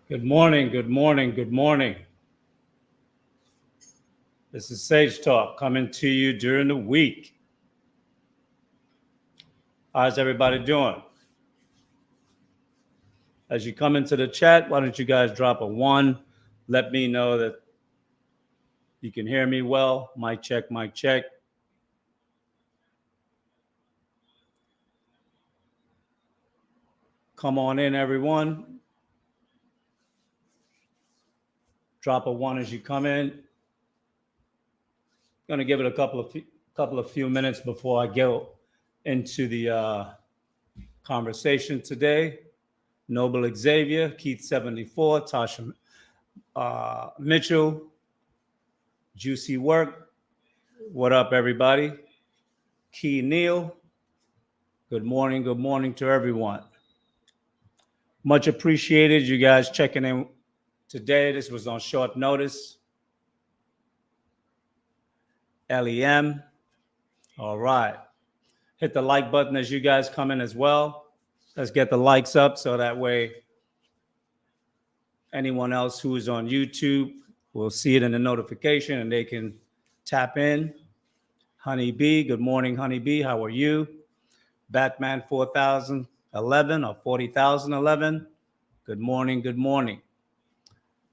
Good morning, good morning, good morning. This is Sage Talk coming to you during the week. How's everybody doing? As you come into the chat, why don't you guys drop a 1? Let me know that you can hear me well. Mic check, mic check. Come on in, everyone. Drop a 1 as you come in. Going to give it a couple of few minutes before I go into the conversation today. Noble Xavier, Keith 74, Tasha Mitchell, Juicy Work. What up, everybody? Key Neal. Good morning to everyone. Much appreciated you guys checking in today. This was on short notice. LEM. All right. Hit the like button as you guys come in as well. Let's get the likes up so that way anyone else who is on YouTube will see it in the notification and they can tap in. Honeybee, good morning, Honeybee. How are you? Batman 4011 or 40,011. Good morning, good morning.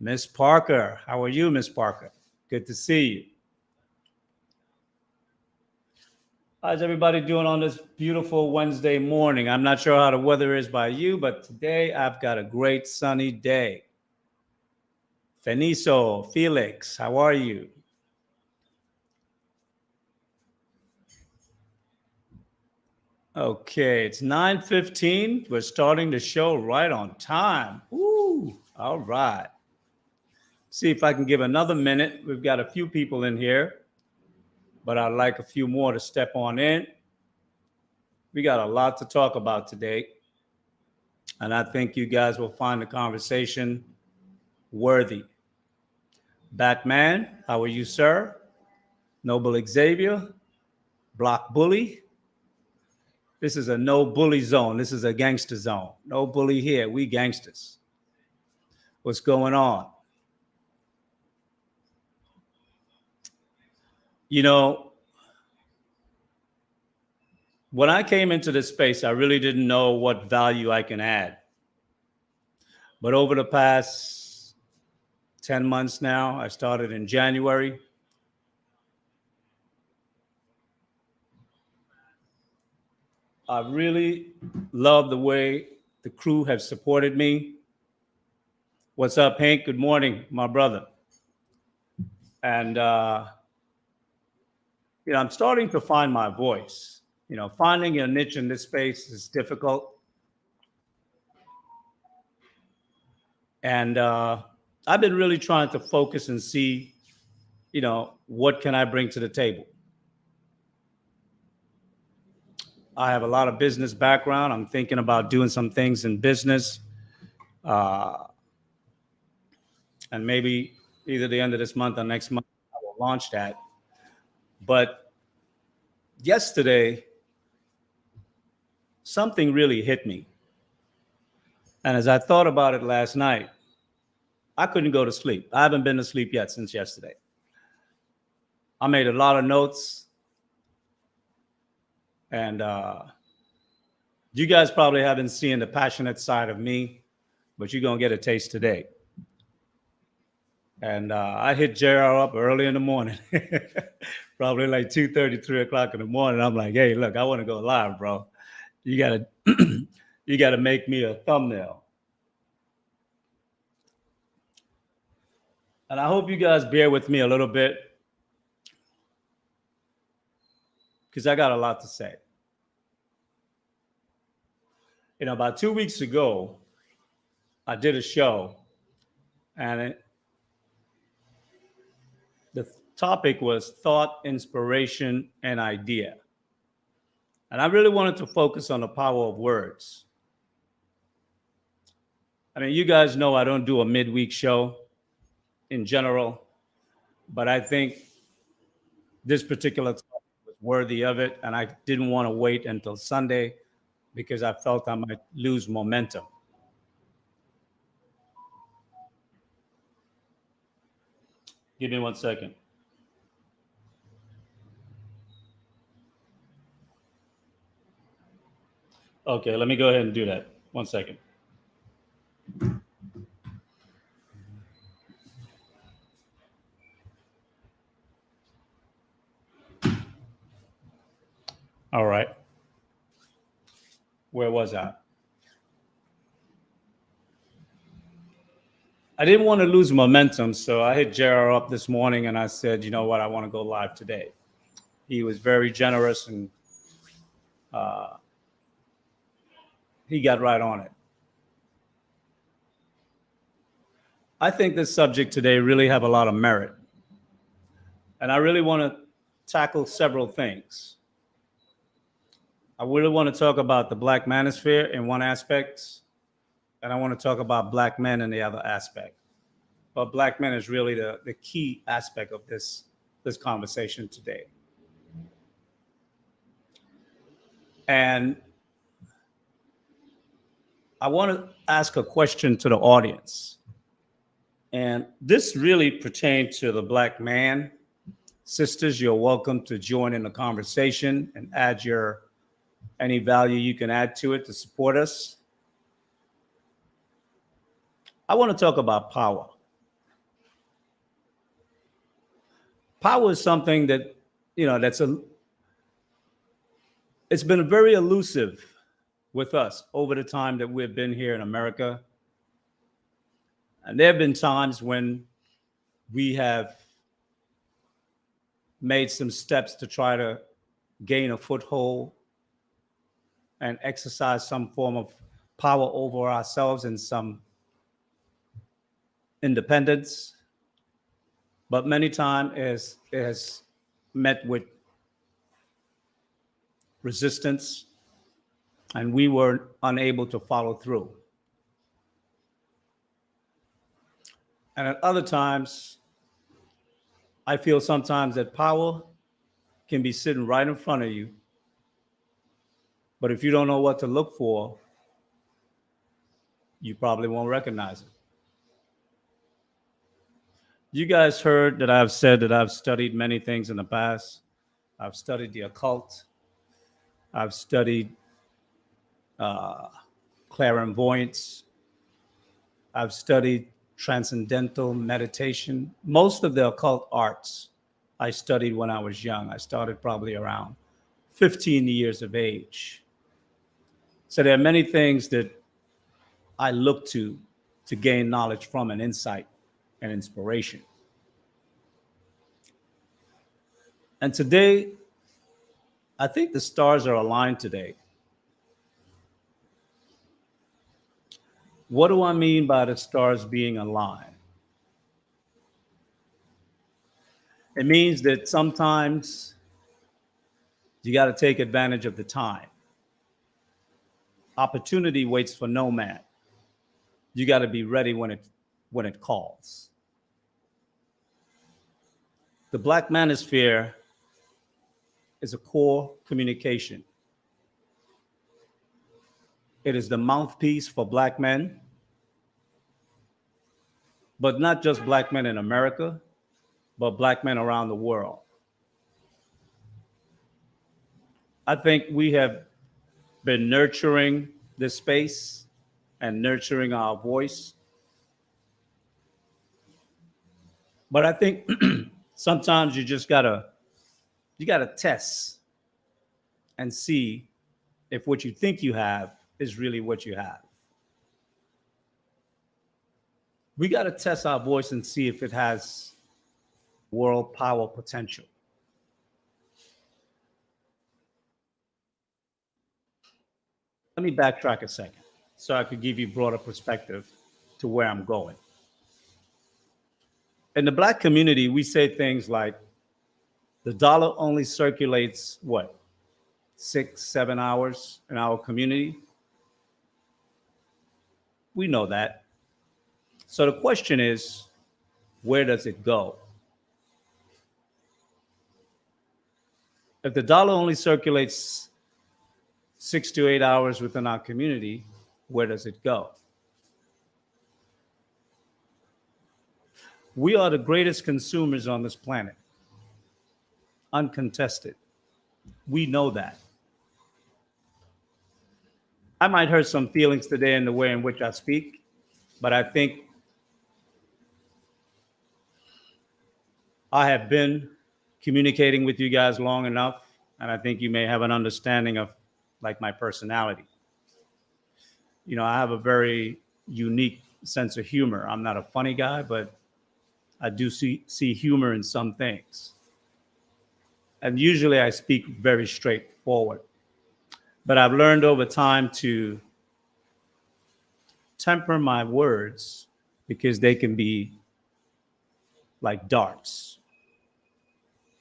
Miss Parker, how are you, Miss Parker? Good to see you. How's everybody doing on this beautiful Wednesday morning? I'm not sure how the weather is by you, but today I've got a great sunny day. Feniso, Felix, how are you? Okay, it's 9:15. We're starting the show right on time. Ooh, all right. See if I can give another minute. We've got a few people in here, but I'd like a few more to step on in. We got a lot to talk about today, and I think you guys will find the conversation worthy. Batman, how are you, sir? Noble Xavier, Block Bully. This is a no bully zone. This is a gangster zone. No bully here. We gangsters. What's going on? You know, when I came into this space, I really didn't know what value I can add. But over the past 10 months now, I started in January. I really love the way the crew have supported me. What's up, Hank? Good morning, my brother. And, I'm starting to find my voice. Finding a niche in this space is difficult. And I've been really trying to focus and see, what can I bring to the table? I have a lot of business background. I'm thinking about doing some things in business. And maybe either the end of this month or next month, I will launch that. But yesterday, something really hit me. And as I thought about it last night, I couldn't go to sleep. I haven't been to sleep yet since yesterday. I made a lot of notes. And you guys probably haven't seen the passionate side of me, but you're going to get a taste today. And I hit JR up early in the morning, probably like 2:30, 3 o'clock in the morning. I'm like, hey, look, I want to go live, bro. You gotta you gotta make me a thumbnail. And I hope you guys bear with me a little bit because I got a lot to say. About 2 weeks ago, I did a show, and the topic was thought, inspiration, and idea. And I really wanted to focus on the power of words. I mean, you guys know I don't do a midweek show in general, but I think this particular topic was worthy of it, and I didn't want to wait until Sunday because I felt I might lose momentum. Give me 1 second. Okay, let me go ahead and do that. 1 second. All right. Where was I? I didn't want to lose momentum, so I hit Jared up this morning and I said, you know what, I want to go live today. He was very generous and he got right on it. I think this subject today really have a lot of merit. And I really want to tackle several things. I really want to talk about the Black manosphere in one aspect, and I want to talk about Black men in the other aspect. But Black men is really the key aspect of this conversation today. And I want to ask a question to the audience. And this really pertains to the Black man. Sisters, you're welcome to join in the conversation and add any value you can add to it to support us. I want to talk about power. Power is something that, it's been very elusive with us over the time that we've been here in America. And there have been times when we have made some steps to try to gain a foothold and exercise some form of power over ourselves and some independence. But many times it has met with resistance, and we were unable to follow through. And at other times, I feel sometimes that power can be sitting right in front of you, but if you don't know what to look for, you probably won't recognize it. You guys heard that I've said that I've studied many things in the past. I've studied the occult. I've studied clairvoyance. I've studied transcendental meditation. Most of the occult arts I studied when I was young. I started probably around 15 years of age. So there are many things that I look to gain knowledge from and insight and inspiration. And today, I think the stars are aligned today. What do I mean by the stars being aligned? It means that sometimes you got to take advantage of the time. Opportunity waits for no man. You got to be ready when it calls. The Black manosphere is a core communication. It is the mouthpiece for Black men, but not just Black men in America, but Black men around the world. I think we have been nurturing this space and nurturing our voice. But I think sometimes you gotta test and see if what you think you have is really what you have. We got to test our voice and see if it has world power potential. Let me backtrack a second so I could give you broader perspective to where I'm going. In the Black community, we say things like the dollar only circulates what, 6, 7 hours in our community? We know that. So the question is, where does it go? If the dollar only circulates 6 to 8 hours within our community, where does it go? We are the greatest consumers on this planet, uncontested. We know that. I might hurt some feelings today in the way in which I speak, but I think I have been communicating with you guys long enough, and I think you may have an understanding of like my personality. You know, I have a very unique sense of humor. I'm not a funny guy, but I do see humor in some things. And usually I speak very straightforward. But I've learned over time to temper my words because they can be like darts.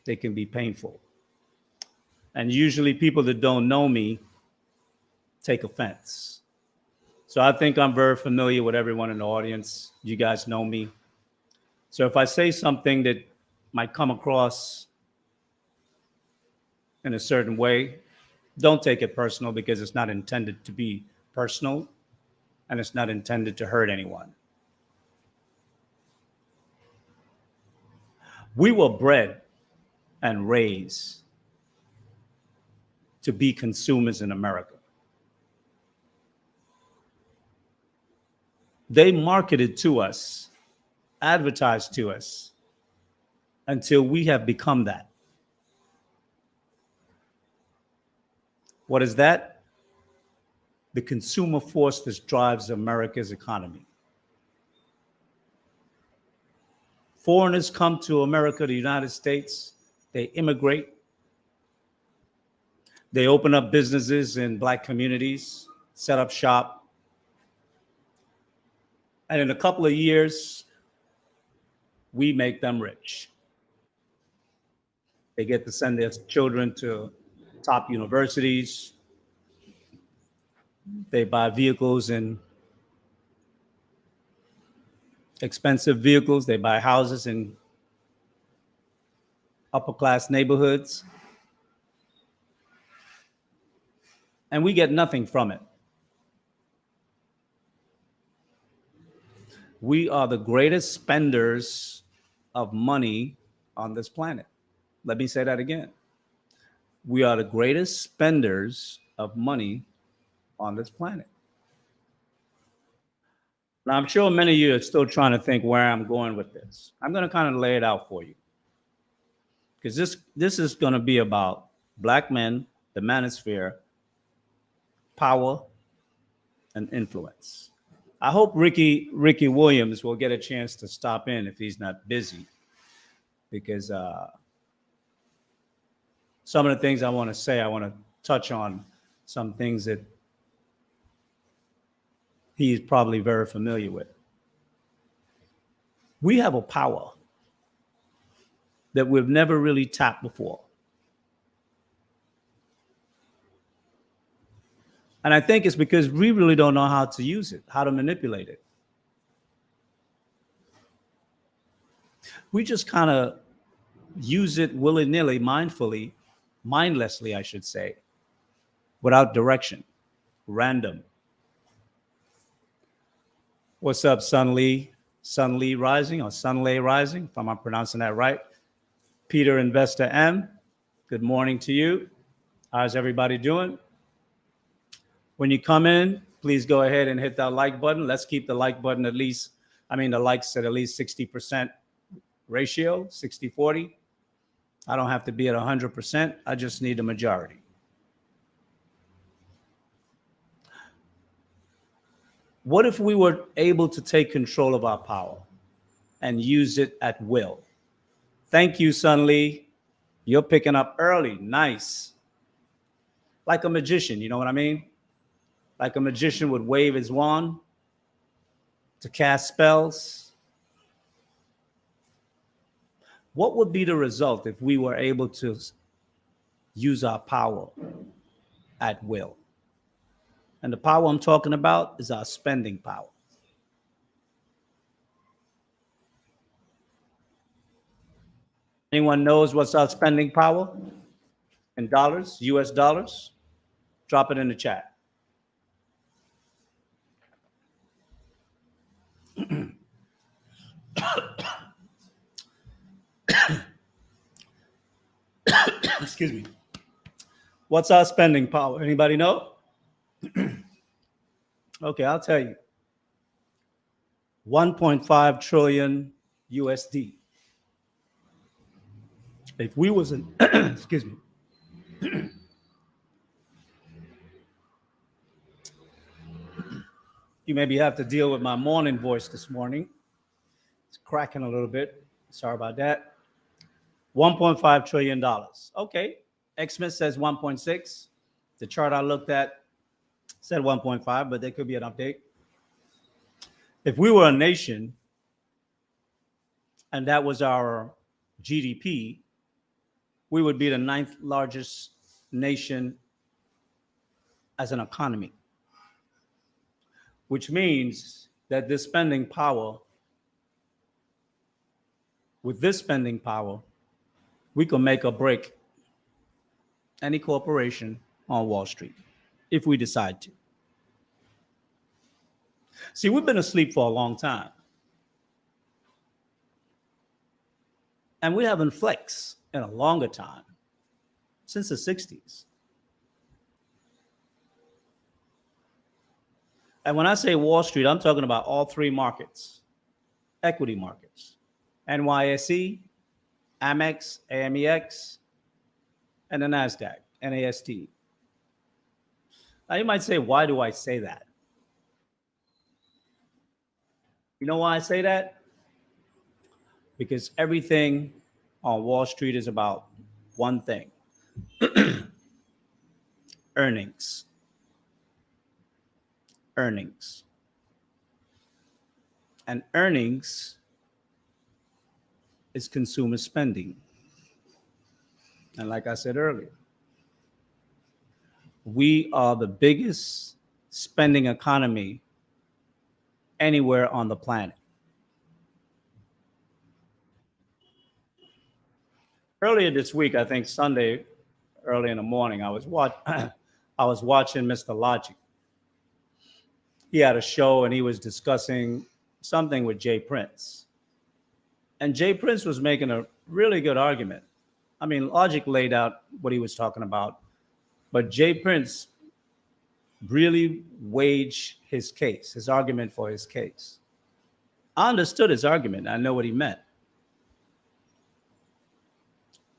They can be painful. And usually people that don't know me take offense. So I think I'm very familiar with everyone in the audience. You guys know me. So if I say something that might come across in a certain way, don't take it personal because it's not intended to be personal and it's not intended to hurt anyone. We were bred and raised to be consumers in America. They marketed to us, advertised to us until we have become that. What is that? The consumer force that drives America's economy. Foreigners come to America, the United States, they immigrate, they open up businesses in Black communities, set up shop, and in a couple of years, we make them rich. They get to send their children to top universities. They buy vehicles and expensive vehicles. They buy houses in upper class neighborhoods. And we get nothing from it. We are the greatest spenders of money on this planet. Let me say that again. We are the greatest spenders of money on this planet. Now, I'm sure many of you are still trying to think where I'm going with this. I'm going to kind of lay it out for you. Because this is going to be about Black men, the manosphere, power, and influence. I hope Ricky Williams will get a chance to stop in if he's not busy. Because some of the things I want to say, I want to touch on some things that he's probably very familiar with. We have a power that we've never really tapped before. And I think it's because we really don't know how to use it, how to manipulate it. We just kind of use it willy-nilly, mindlessly, I should say, without direction, random. What's up, Sun Lee? Sun Lee Rising or Sunlay Rising, if I'm pronouncing that right. Peter Investor M, good morning to you. How's everybody doing? When you come in, please go ahead and hit that like button. Let's keep the like button the likes at least 60% ratio, 60-40. I don't have to be at 100%. I just need a majority. What if we were able to take control of our power and use it at will? Thank you, Sun Lee. You're picking up early. Nice. Like a magician, you know what I mean? Like a magician would wave his wand to cast spells. What would be the result if we were able to use our power at will? And the power I'm talking about is our spending power. Anyone knows what's our spending power in dollars, US dollars? Drop it in the chat. Excuse me. What's our spending power? Anybody know? Okay, I'll tell you. 1.5 trillion USD. If we was an excuse me. You maybe have to deal with my morning voice this morning. It's cracking a little bit. Sorry about that. $1.5 trillion. Okay. Xmas says 1.6. The chart I looked at said 1.5, but there could be an update. If we were a nation and that was our GDP, we would be the 9th largest nation as an economy, which means that this spending power, with this spending power, we can make or break any corporation on Wall Street if we decide to. See, we've been asleep for a long time. And we haven't flexed in a longer time, since the 60s. And when I say Wall Street, I'm talking about all three markets, equity markets, NYSE, Amex, AMEX, and the NASDAQ, NAST. Now you might say, why do I say that? You know why I say that? Because everything on Wall Street is about one thing: earnings. Earnings. And earnings is consumer spending. And like I said earlier, we are the biggest spending economy anywhere on the planet. Earlier this week, I think Sunday, early in the morning, I was watching Mr. Logic. He had a show and he was discussing something with Jay Prince. And Jay Prince was making a really good argument. I mean, Logic laid out what he was talking about, but Jay Prince really waged his case, his argument for his case. I understood his argument. I know what he meant.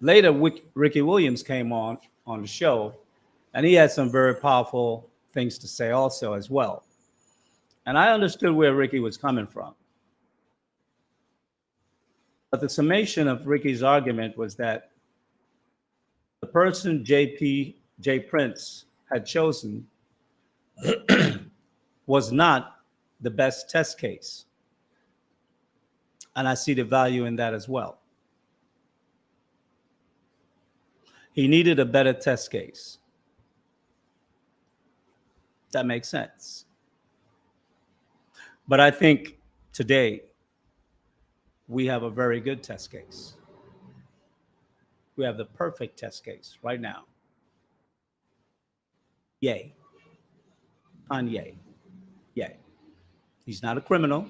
Later, Ricky Williams came on the show, and he had some very powerful things to say also as well. And I understood where Ricky was coming from. But the summation of Ricky's argument was that the person Jay Prince had chosen was not the best test case. And I see the value in that as well. He needed a better test case. That makes sense. But I think today we have a very good test case. We have the perfect test case right now. Yay. Kanye. Yay. He's not a criminal.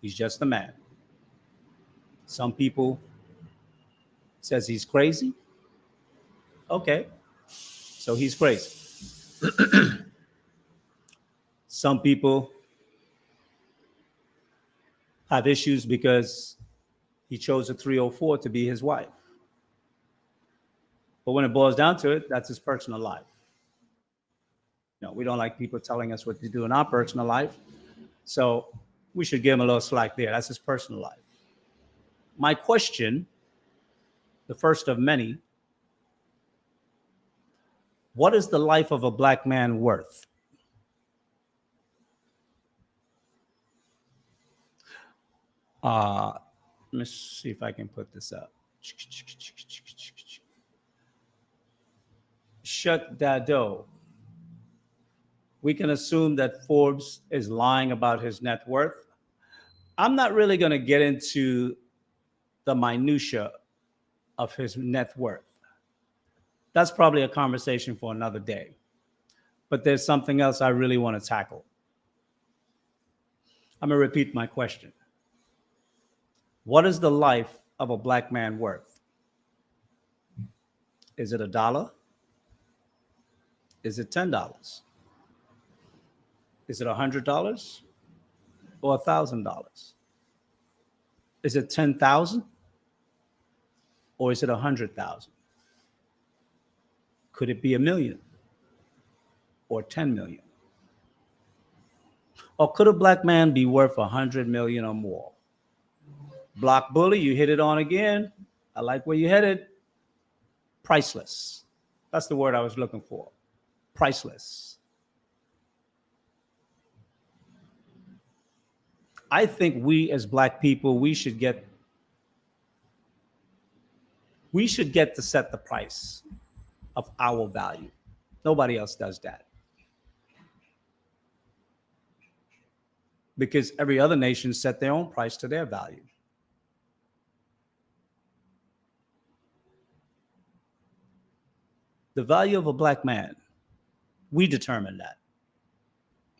He's just a man. Some people says he's crazy. Okay. So he's crazy. Some people have issues because he chose a 304 to be his wife. But when it boils down to it, that's his personal life. We don't like people telling us what to do in our personal life. So we should give him a little slack there. That's his personal life. My question, the first of many, what is the life of a black man worth? Let me see if I can put this up. Shut that door. We can assume that Forbes is lying about his net worth. I'm not really going to get into the minutia of his net worth. That's probably a conversation for another day. But there's something else I really want to tackle. I'm going to repeat my question. What is the life of a black man worth? Is it $1? Is it $10? Is it $100 or $1,000? Is it 10,000 or is it 100,000? Could it be 1,000,000 or 10 million? Or could a black man be worth 100 million or more? Block Bully, you hit it on again. I like where you headed. Priceless. That's the word I was looking for. Priceless. I think we as black people, we should get to set the price of our value. Nobody else does that. Because every other nation set their own price to their value. The value of a black man, we determine that.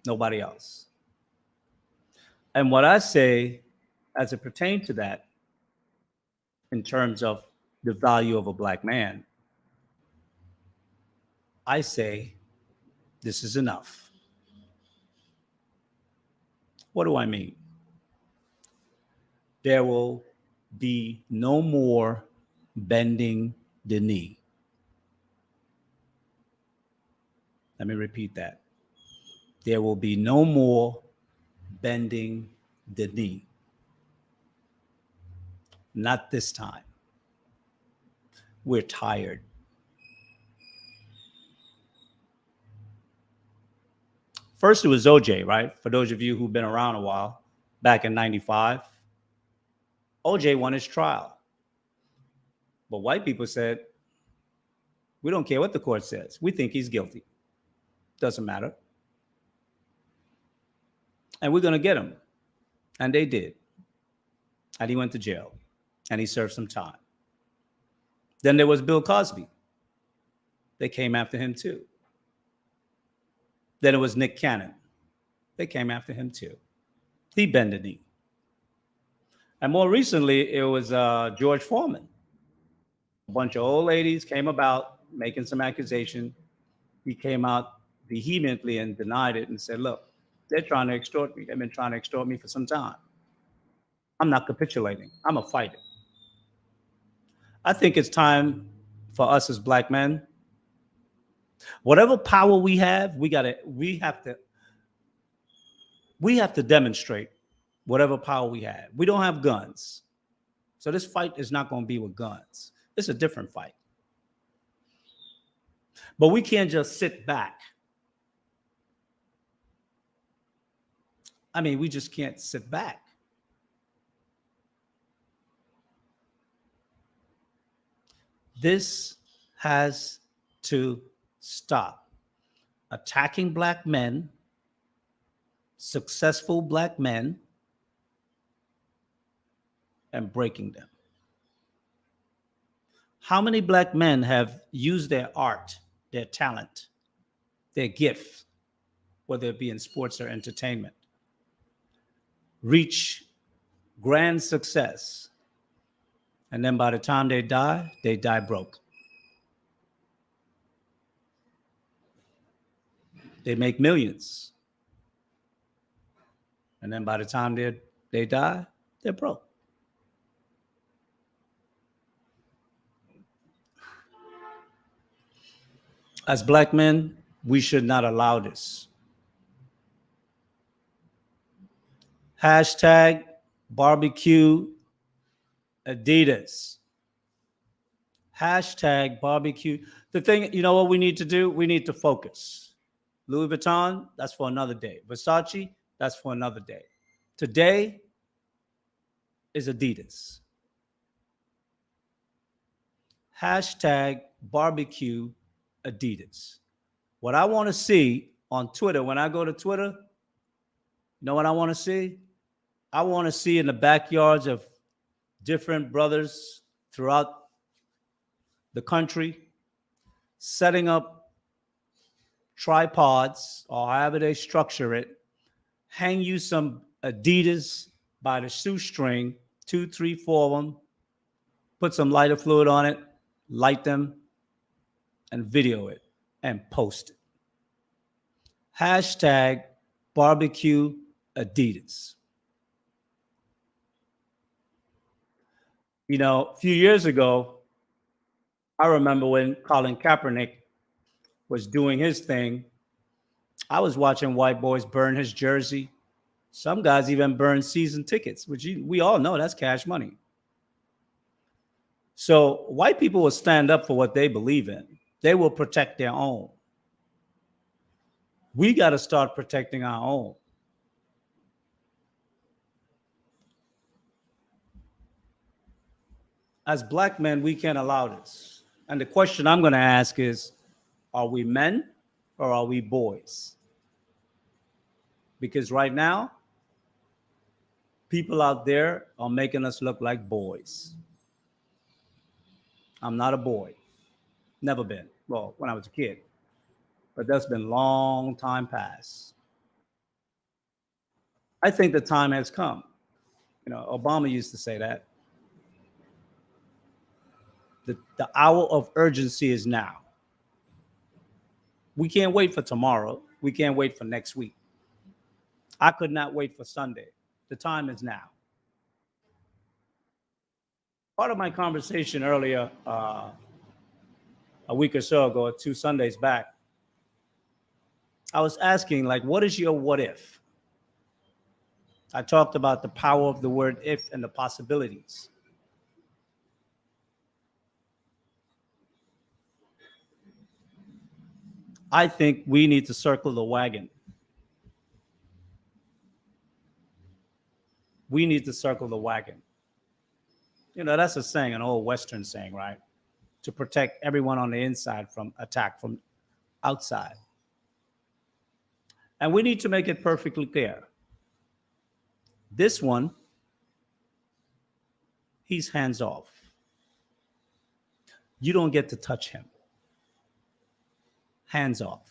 Nobody else. And what I say as it pertains to that, in terms of the value of a black man, I say this is enough. What do I mean? There will be no more bending the knee. Let me repeat that. There will be no more bending the knee. Not this time. We're tired. First, it was OJ, right? For those of you who've been around a while, back in 95, OJ won his trial. But white people said, we don't care what the court says. We think he's guilty. Doesn't matter. And we're going to get him. And they did. And he went to jail. And he served some time. Then there was Bill Cosby. They came after him too. Then it was Nick Cannon. They came after him too. He bent the knee. And more recently, it was George Foreman. A bunch of old ladies came about making some accusation. He came out vehemently and denied it and said, look, they're trying to extort me. They've been trying to extort me for some time. I'm not capitulating. I'm a fighter. I think it's time for us as black men, whatever power we have, we have to demonstrate whatever power we have. We don't have guns. So this fight is not going to be with guns. It's a different fight. But we can't just sit back. I mean, we just can't sit back. This has to stop. Attacking black men, successful black men, and breaking them. How many black men have used their art, their talent, their gift, whether it be in sports or entertainment, reach grand success, and then by the time they die broke? They make millions. And then by the time they die, they're broke. As black men, We should not allow this. Hashtag BBQ Adidas. Hashtag barbecue. The thing, you know what we need to do? We need to focus. Louis Vuitton, that's for another day. Versace, that's for another day. Today is Adidas. Hashtag barbecue Adidas. What I want to see on Twitter, when I go to Twitter, you know what I want to see? I want to see in the backyards of different brothers throughout the country setting up tripods or however they structure it, hang you some Adidas by the shoestring, 2, 3, 4 of them, put some lighter fluid on it, light them, and video it and post it. Hashtag barbecue Adidas. You know, a few years ago, I remember when Colin Kaepernick was doing his thing, I was watching white boys burn his jersey. Some guys even burn season tickets, which we all know that's cash money. So white people will stand up for what they believe in. They will protect their own. We got to start protecting our own. As black men, we can't allow this. And the question I'm going to ask is, are we men or are we boys? Because right now, people out there are making us look like boys. I'm not a boy. Never been. Well, when I was a kid. But that's been long time past. I think the time has come. You know, Obama used to say that. The hour of urgency is now. We can't wait for tomorrow. We can't wait for next week. I could not wait for Sunday. The time is now. Part of my conversation earlier, a week or so ago, 2 Sundays back, I was asking, like, what is your what if? I talked about the power of the word if and the possibilities. I think we need to circle the wagon. We need to circle the wagon. You know, that's a saying, an old Western saying, right? To protect everyone on the inside from attack from outside. And we need to make it perfectly clear. This one, he's hands off. You don't get to touch him. Hands off.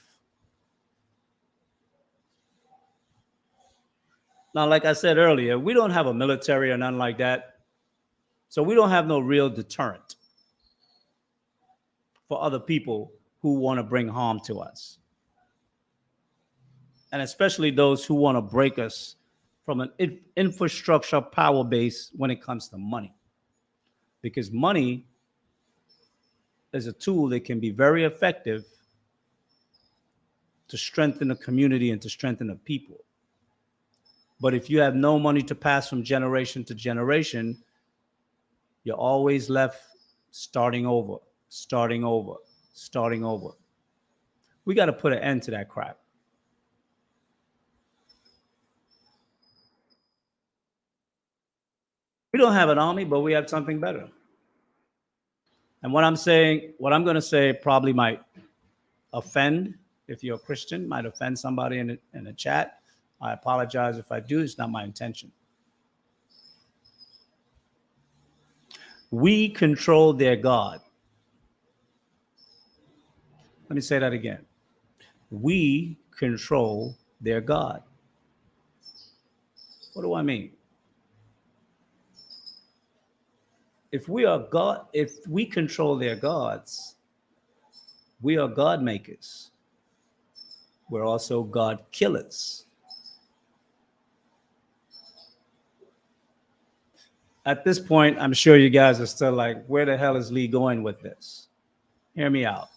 Now, like I said earlier, we don't have a military or nothing like that. So we don't have no real deterrent for other people who want to bring harm to us. And especially those who want to break us from an infrastructure power base when it comes to money. Because money is a tool that can be very effective to strengthen the community and to strengthen the people. But if you have no money to pass from generation to generation, you're always left starting over, starting over, starting over. We got to put an end to that crap. We don't have an army, but we have something better. And what I'm saying, what I'm going to say probably might offend, if you're a Christian, might offend somebody in the chat. I apologize if I do. It's not my intention. We control their God. Let me say that again. We control their God. What do I mean? If we are God, if we control their gods, we are God makers. We're also God killers. At this point, I'm sure you guys are still like, where the hell is Lee going with this? Hear me out.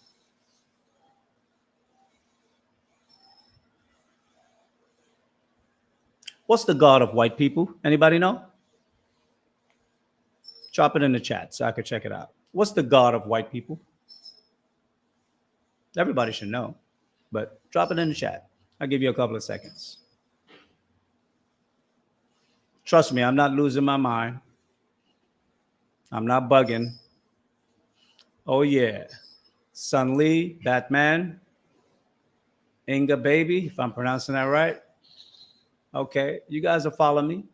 What's the God of white people? Anybody know? Drop it in the chat so I could check it out. What's the God of white people? Everybody should know, but drop it in the chat. I'll give you a couple of seconds. Trust me, I'm not losing my mind. I'm not bugging. Oh, yeah. Sun Lee, Batman, Inga Baby, if I'm pronouncing that right. Okay, you guys are following me.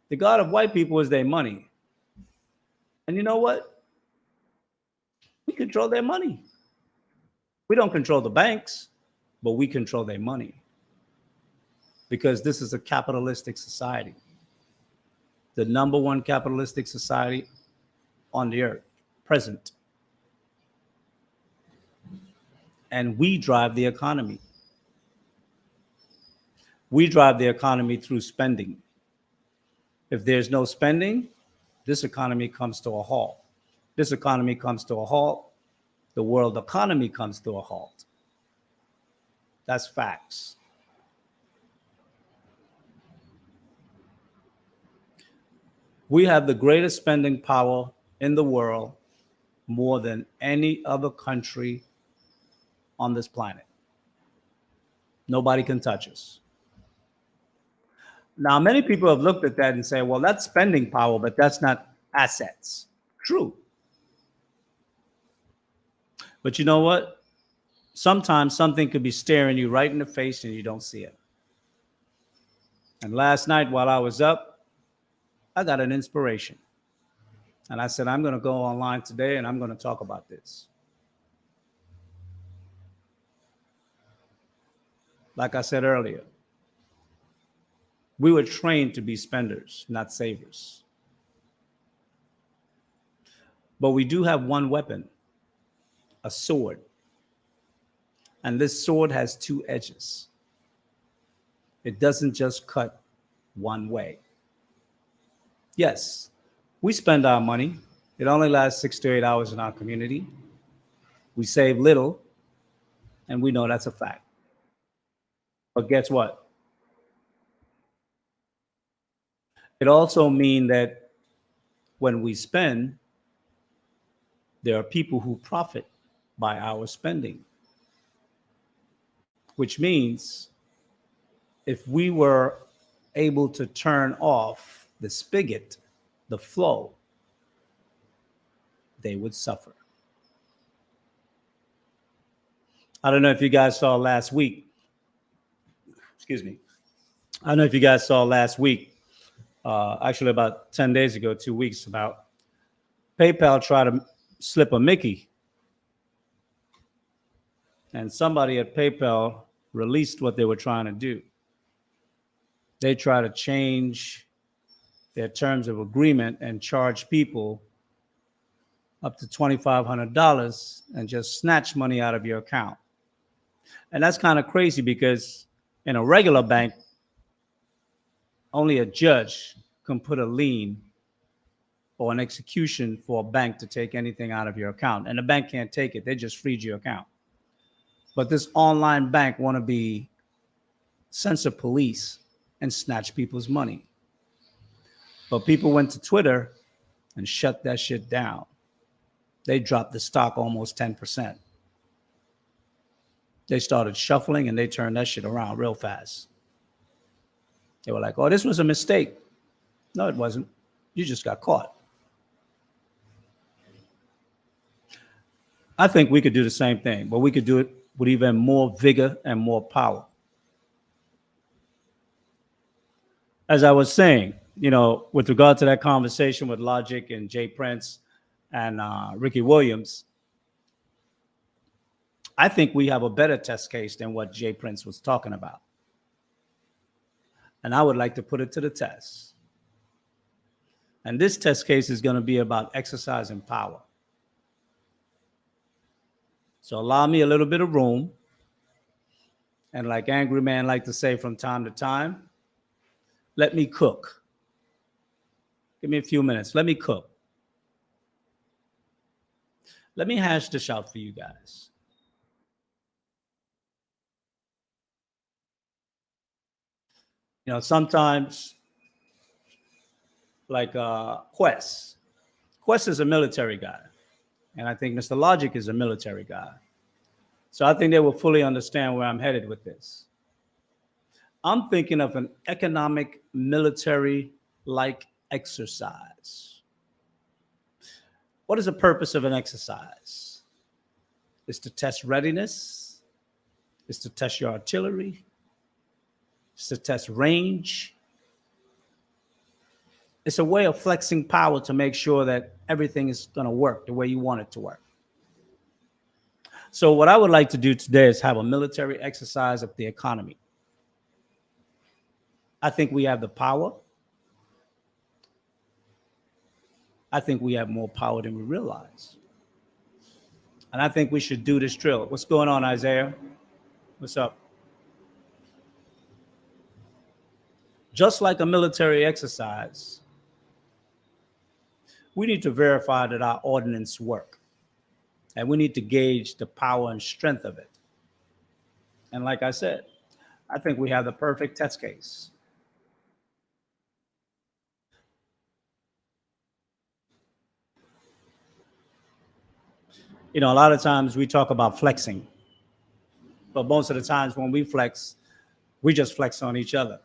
The God of white people is their money. And you know what? We control their money. We don't control the banks, but we control their money. Because this is a capitalistic society. The number one capitalistic society on the earth, present. And we drive the economy. We drive the economy through spending. If there's no spending, this economy comes to a halt. This economy comes to a halt. The world economy comes to a halt. That's facts. We have the greatest spending power in the world, more than any other country on this planet. Nobody can touch us. Now, many people have looked at that and say, well, that's spending power, but that's not assets. True. But you know what? Sometimes something could be staring you right in the face and you don't see it. And last night while I was up, I got an inspiration. And I said, I'm going to go online today and I'm going to talk about this. Like I said earlier, we were trained to be spenders, not savers. But we do have one weapon, a sword. And this sword has two edges. It doesn't just cut one way. Yes, we spend our money. It only lasts 6 to 8 hours in our community. We save little, and we know that's a fact. But guess what? It also means that when we spend, there are people who profit by our spending, which means if we were able to turn off the spigot, the flow, they would suffer. I don't know if you guys saw last week. Excuse me. I don't know if you guys saw last week, actually about 10 days ago, 2 weeks, about PayPal tried to slip a Mickey. And somebody at PayPal released what they were trying to do. They try to change their terms of agreement and charge people up to $2,500 and just snatch money out of your account. And that's kind of crazy because in a regular bank, only a judge can put a lien or an execution for a bank to take anything out of your account. And the bank can't take it. They just freed your account. But this online bank want to be censor police and snatch people's money. But people went to Twitter and shut that shit down. They dropped the stock almost 10%. They started shuffling and they turned that shit around real fast. They were like, oh, this was a mistake. No, it wasn't. You just got caught. I think we could do the same thing, but we could do it with even more vigor and more power. As I was saying, you know, with regard to that conversation with Logic and Jay Prince and Ricky Williams, I think we have a better test case than what Jay Prince was talking about. And I would like to put it to the test. And this test case is going to be about exercising power. So allow me a little bit of room. And like Angry Man like to say from time to time, let me cook. Give me a few minutes. Let me cook. Let me hash this out for you guys. Sometimes like Quest. Quest is a military guy. And I think Mr. Logic is a military guy. So I think they will fully understand where I'm headed with this. I'm thinking of an economic military like exercise. What is the purpose of an exercise? It's to test readiness, it's to test your artillery, it's to test range. It's a way of flexing power to make sure that everything is going to work the way you want it to work. So what I would like to do today is have a military exercise of the economy. I think we have the power. I think we have more power than we realize. And I think we should do this drill. What's going on, Isaiah? What's up? Just like a military exercise, we need to verify that our ordinance work. And we need to gauge the power and strength of it. And like I said, I think we have the perfect test case. A lot of times we talk about flexing, but most of the times when we flex, we just flex on each other.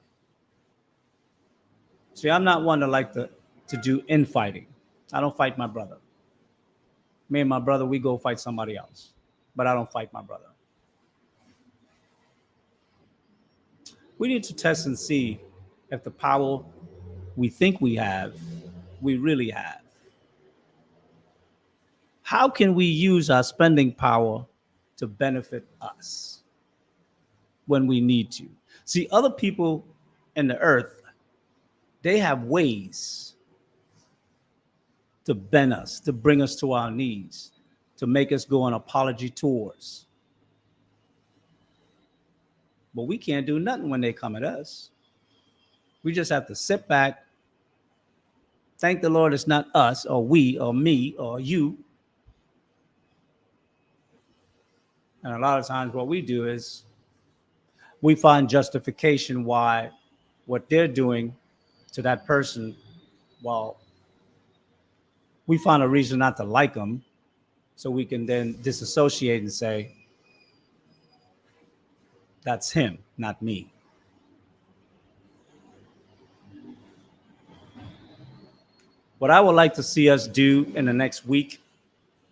See, I'm not one to like to do infighting. I don't fight my brother. Me and my brother, we go fight somebody else, but I don't fight my brother. We need to test and see if the power we think we have, we really have. How can we use our spending power to benefit us when we need to? See, other people in the earth, they have ways to bend us, to bring us to our knees, to make us go on apology tours. But we can't do nothing when they come at us. We just have to sit back, thank the Lord it's not us or we or me or you. And a lot of times what we do is we find justification why what they're doing to that person, well, we find a reason not to like them, so we can then disassociate and say, that's him, not me. What I would like to see us do in the next week,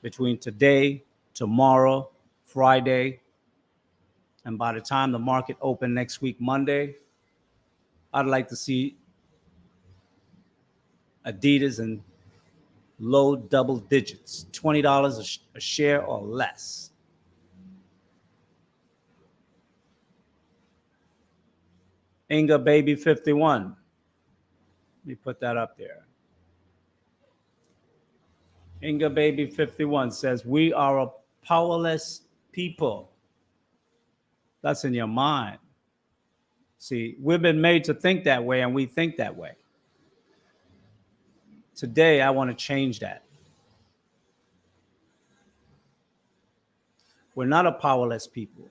between today, tomorrow, Friday, and by the time the market open next week, Monday, I'd like to see Adidas in low double digits, $20 a share or less. Inga Baby 51. Let me put that up there. Inga Baby 51 says, we are a powerless people. That's in your mind. See, we've been made to think that way, and we think that way. Today, I want to change that. We're not a powerless people.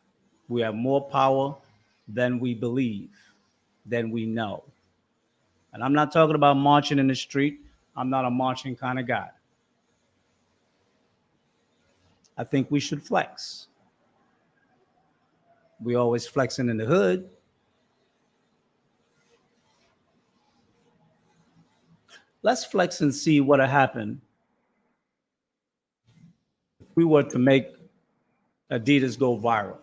We have more power than we believe, than we know. And I'm not talking about marching in the street. I'm not a marching kind of guy. I think we should flex. We always flexing in the hood. Let's flex and see what would happen if we were to make Adidas go viral.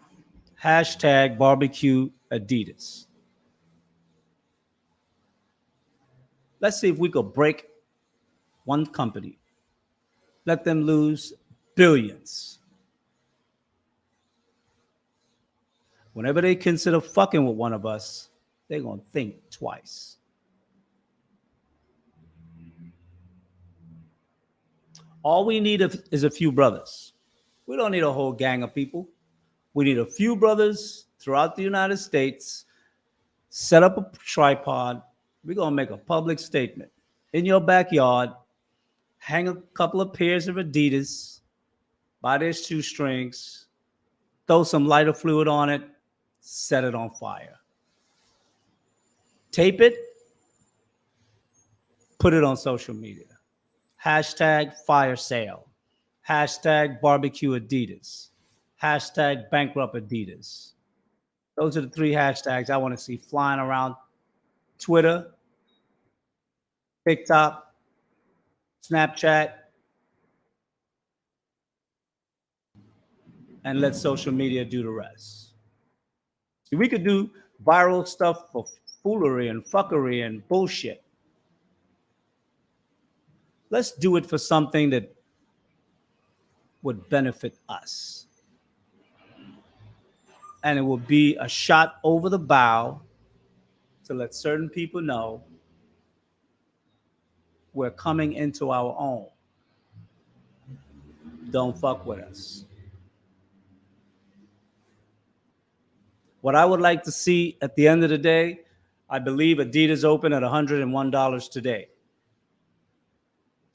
Hashtag BBQ Adidas. Let's see if we could break one company. Let them lose billions. Whenever they consider fucking with one of us, they're going to think twice. All we need is a few brothers. We don't need a whole gang of people. We need a few brothers throughout the United States. Set up a tripod. We're going to make a public statement. In your backyard, hang a couple of pairs of Adidas, buy their shoestrings, throw some lighter fluid on it, set it on fire. tape it, put it on social media. Hashtag fire sale. Hashtag BBQ Adidas. Hashtag bankrupt Adidas. Those are the 3 hashtags I want to see flying around Twitter, TikTok, Snapchat, and let social media do the rest. See, we could do viral stuff for foolery and fuckery and bullshit. Let's do it for something that would benefit us. And it will be a shot over the bow to let certain people know we're coming into our own. Don't fuck with us. What I would like to see at the end of the day, I believe Adidas open at $101 today.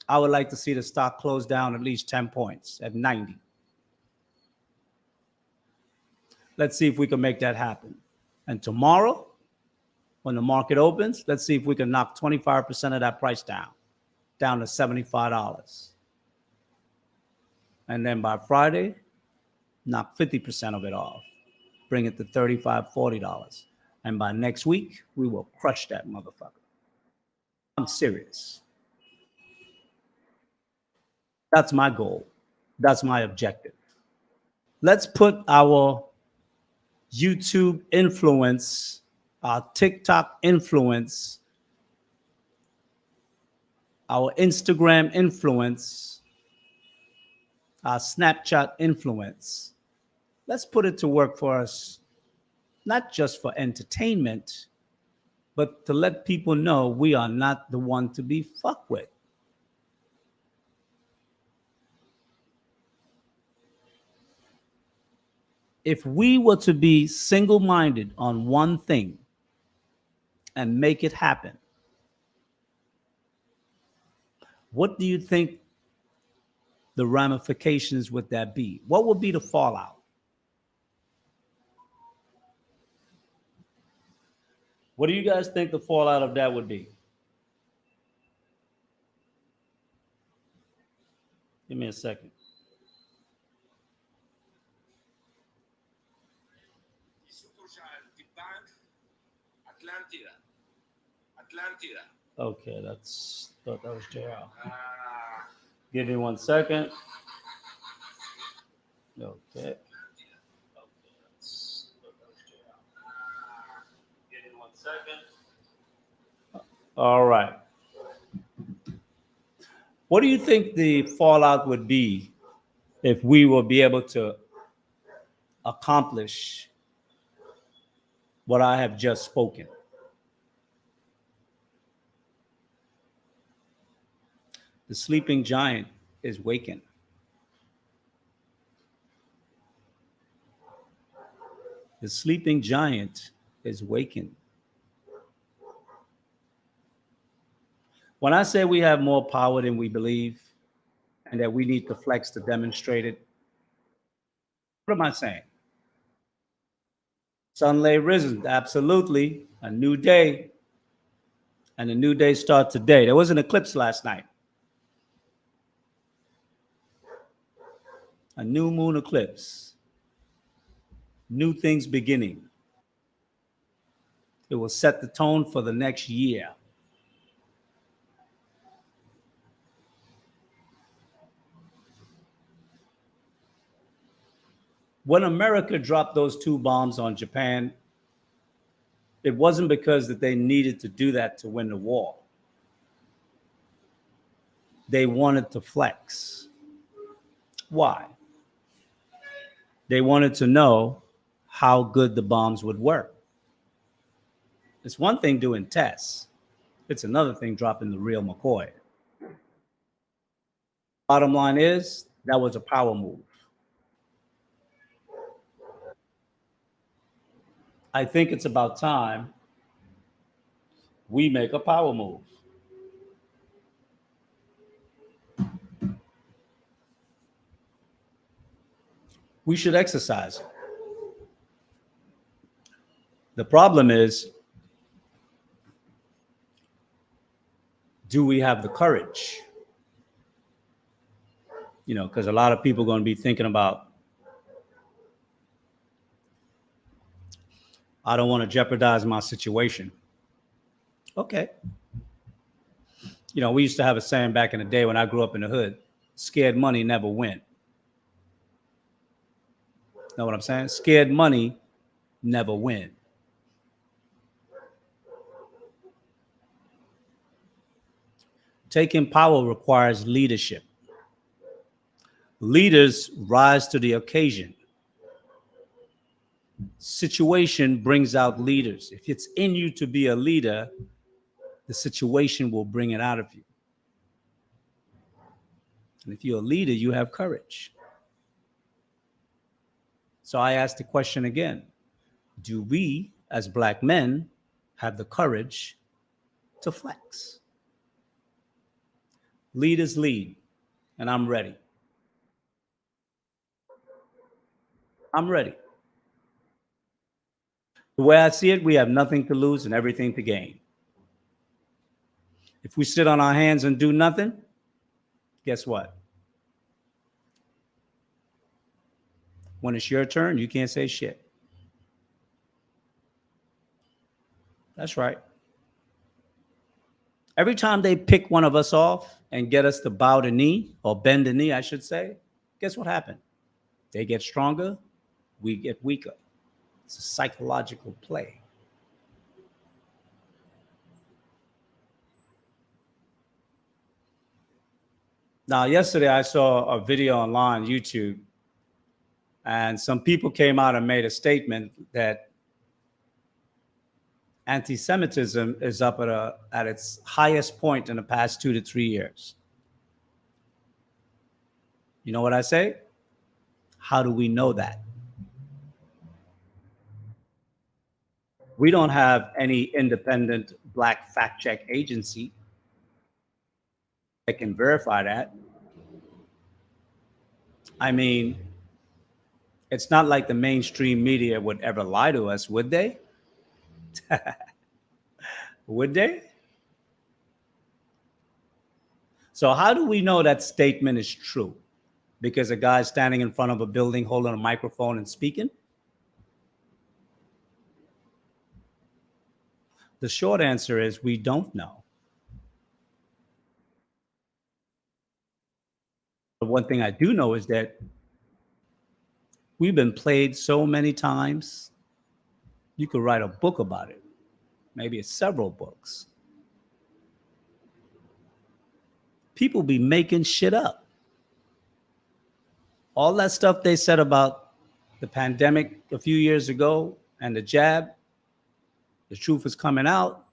I would like to see the stock close down at least 10 points at 90. Let's see if we can make that happen. And tomorrow, when the market opens, let's see if we can knock 25% of that price down to $75. And then by Friday, knock 50% of it off. Bring it to $35, $40. And by next week, we will crush that motherfucker. I'm serious. That's my goal. That's my objective. Let's put our YouTube influence, our TikTok influence, our Instagram influence, our Snapchat influence. Let's put it to work for us, not just for entertainment, but to let people know we are not the one to be fucked with. If we were to be single-minded on one thing and make it happen, what do you think the ramifications would that be? What would be the fallout? What do you guys think the fallout of that would be? Give me a second. Okay, thought that was JR. Give me 1 second. Okay. Give me 1 second. All right. What do you think the fallout would be if we will be able to accomplish what I have just spoken? The sleeping giant is waking. The sleeping giant is waking. When I say we have more power than we believe and that we need to flex to demonstrate it, what am I saying? Sun lay risen, absolutely. A new day. And a new day starts today. There was an eclipse last night. A new moon eclipse. New things beginning. It will set the tone for the next year. When America dropped those 2 bombs on Japan, it wasn't because that they needed to do that to win the war. They wanted to flex. Why? They wanted to know how good the bombs would work. It's one thing doing tests. It's another thing dropping the real McCoy. Bottom line is, that was a power move. I think it's about time we make a power move. We should exercise. The problem is Do we have the courage? You know, because a lot of people are going to be thinking about, I don't want to jeopardize my situation. Okay. You know, we used to have a saying back in the day when I grew up in the hood, scared money never win. Know what I'm saying? Scared money never win. Taking power requires leadership. Leaders rise to the occasion. Situation brings out leaders. If it's in you to be a leader, the situation will bring it out of you. And if you're a leader, you have courage. So I ask the question again, do we as Black men have the courage to flex? Leaders lead, and I'm ready. I'm ready. The way I see it, we have nothing to lose and everything to gain. If we sit on our hands and do nothing, guess what? When it's your turn, you can't say shit. That's right. Every time they pick one of us off and get us to bow the knee, or bend the knee, I should say, guess what happened? They get stronger, we get weaker. It's a psychological play. Now, yesterday I saw a video online, YouTube, and some people came out and made a statement that anti-Semitism is up at its highest point in the past 2 to 3 years. You know what I say? How do we know that? We don't have any independent Black fact check agency that can verify that. I mean, it's not like the mainstream media would ever lie to us, would they? Would they? So how do we know that statement is true? Because a guy's standing in front of a building holding a microphone and speaking? The short answer is we don't know. But one thing I do know is that we've been played so many times, you could write a book about it. Maybe it's several books. People be making shit up. All that stuff they said about the pandemic a few years ago and the jab, the truth is coming out,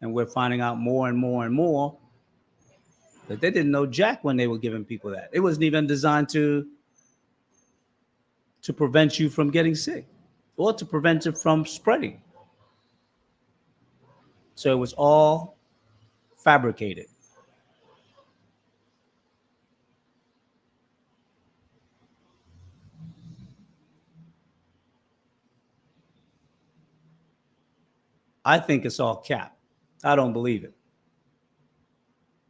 and we're finding out more and more and more that they didn't know jack when they were giving people that. It wasn't even designed to prevent you from getting sick or to prevent it from spreading. So it was all fabricated. I think it's all cap. I don't believe it.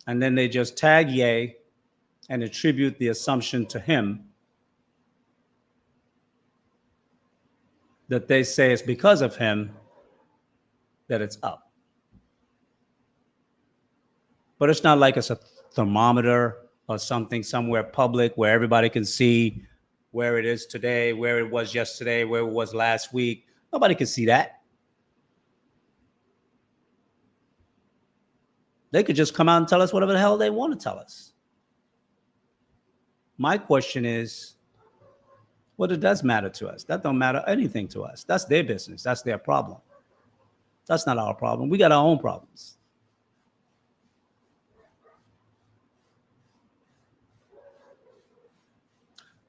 And then they just tag Ye and attribute the assumption to him that they say it's because of him that it's up. But it's not like it's a thermometer or something somewhere public where everybody can see where it is today, where it was yesterday, where it was last week. Nobody can see that. They could just come out and tell us whatever the hell they want to tell us. My question is, what it does matter to us? That don't matter anything to us. That's their business. That's their problem. That's not our problem. We got our own problems.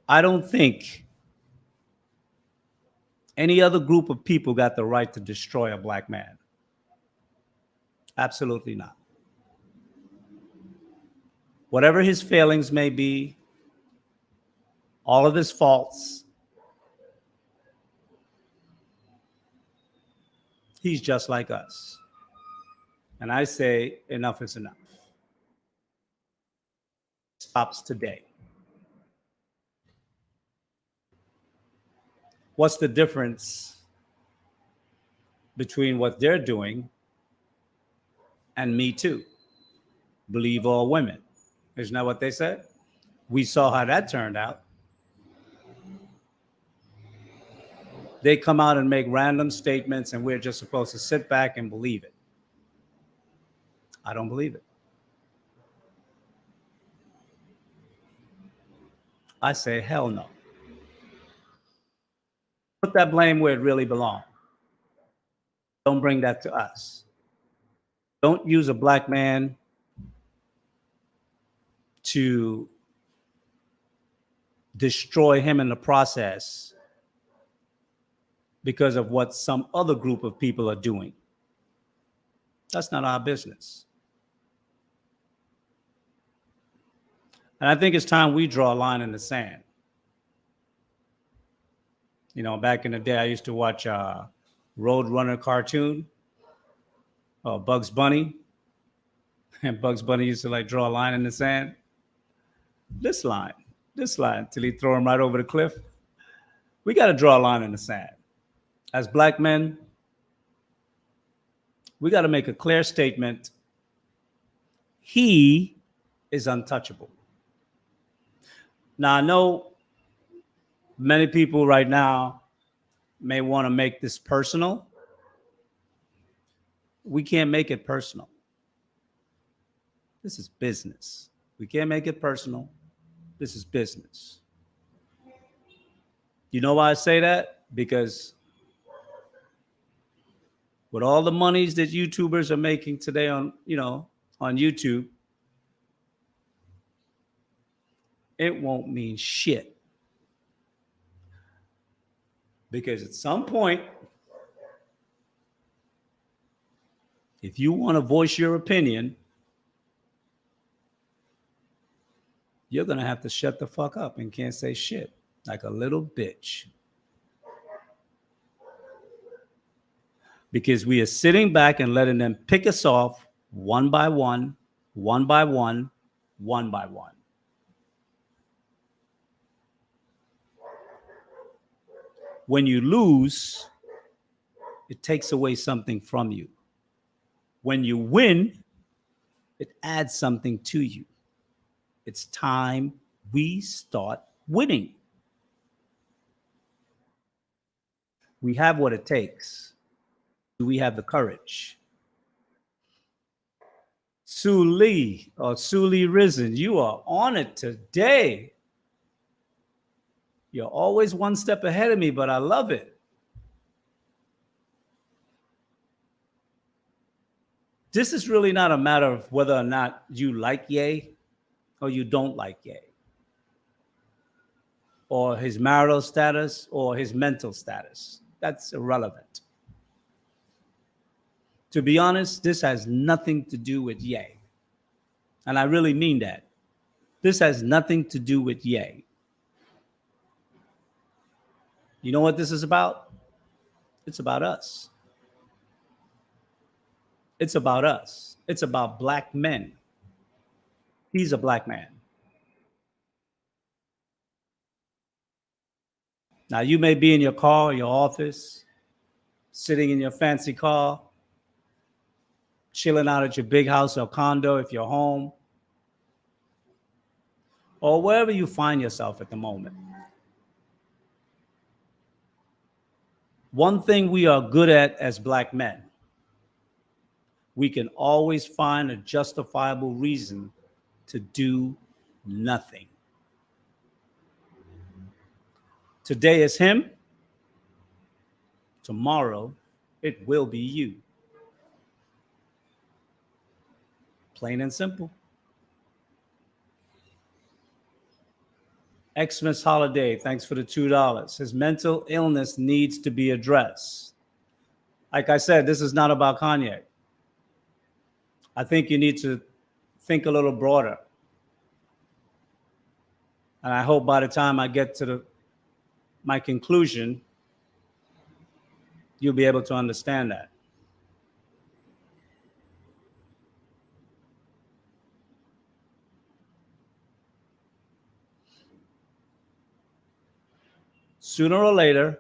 I don't think any other group of people got the right to destroy a Black man. Absolutely not. Whatever his failings may be, all of his faults, he's just like us. And I say enough is enough. Stops today. What's the difference between what they're doing and Me Too? Believe all women. Isn't that what they said? We saw how that turned out. They come out and make random statements, and we're just supposed to sit back and believe it. I don't believe it. I say, hell no. Put that blame where it really belongs. Don't bring that to us. Don't use a black man to destroy him in the process because of what some other group of people are doing. That's not our business. And I think it's time we draw a line in the sand. You know, back in the day, I used to watch Roadrunner cartoon, Bugs Bunny. And Bugs Bunny used to like draw a line in the sand. This line, till he throw him right over the cliff. We got to draw a line in the sand. As black men, we got to make a clear statement. He is untouchable. Now, I know many people right now may want to make this personal. We can't make it personal. This is business. We can't make it personal. This is business. You know why I say that? Because with all the monies that YouTubers are making today on YouTube, it won't mean shit. Because at some point, if you want to voice your opinion, you're going to have to shut the fuck up and can't say shit like a little bitch. Because we are sitting back and letting them pick us off one by one, one by one, one by one. When you lose, it takes away something from you. When you win, it adds something to you. It's time we start winning. We have what it takes. Do we have the courage? Sue Lee or Sue Lee Risen, you are on it today. You're always one step ahead of me, but I love it. This is really not a matter of whether or not you like Ye or you don't like Ye, or his marital status or his mental status. That's irrelevant. To be honest, this has nothing to do with Ye. And I really mean that. This has nothing to do with Ye. You know what this is about? It's about us. It's about us. It's about black men. He's a black man. Now, you may be in your car, your office, sitting in your fancy car, chilling out at your big house or condo if you're home, or wherever you find yourself at the moment. One thing we are good at as black men, we can always find a justifiable reason to do nothing. Today is him. Tomorrow, it will be you. Plain and simple. Xmas Holiday, thanks for the $2. His mental illness needs to be addressed. Like I said, this is not about Kanye. I think you need to think a little broader. And I hope by the time I get to my conclusion, you'll be able to understand that. sooner or later,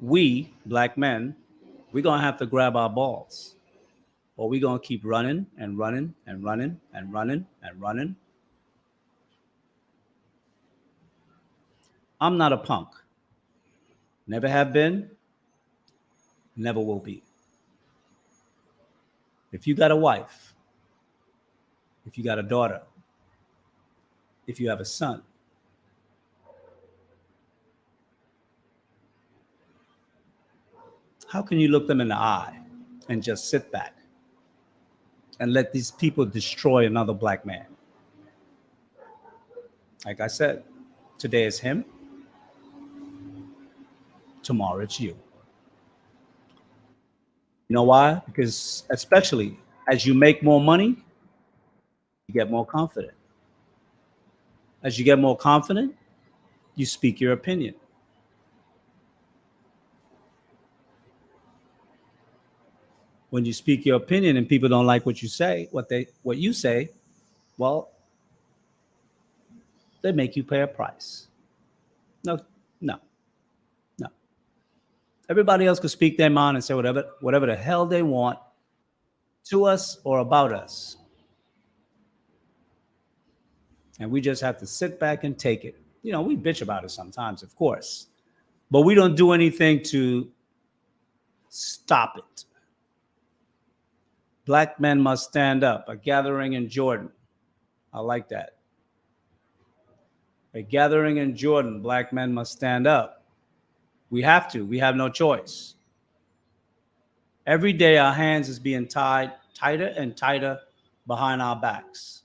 we, black men, we're going to have to grab our balls, or we're going to keep running and running and running and running and running. I'm not a punk. Never have been, never will be. If you got a wife, if you got a daughter, if you have a son, how can you look them in the eye and just sit back and let these people destroy another black man? Like I said, today is him, tomorrow it's you. You know why? Because especially as you make more money, you get more confident. As you get more confident, you speak your opinion. When you speak your opinion and people don't like what you say, what you say, well, they make you pay a price. No, no, no. Everybody else could speak their mind and say whatever the hell they want to us or about us. And we just have to sit back and take it. You know, we bitch about it sometimes, of course, but we don't do anything to stop it. Black men must stand up. A gathering in Jordan. I like that. A gathering in Jordan. Black men must stand up. We have to. We have no choice. Every day our hands is being tied tighter and tighter behind our backs.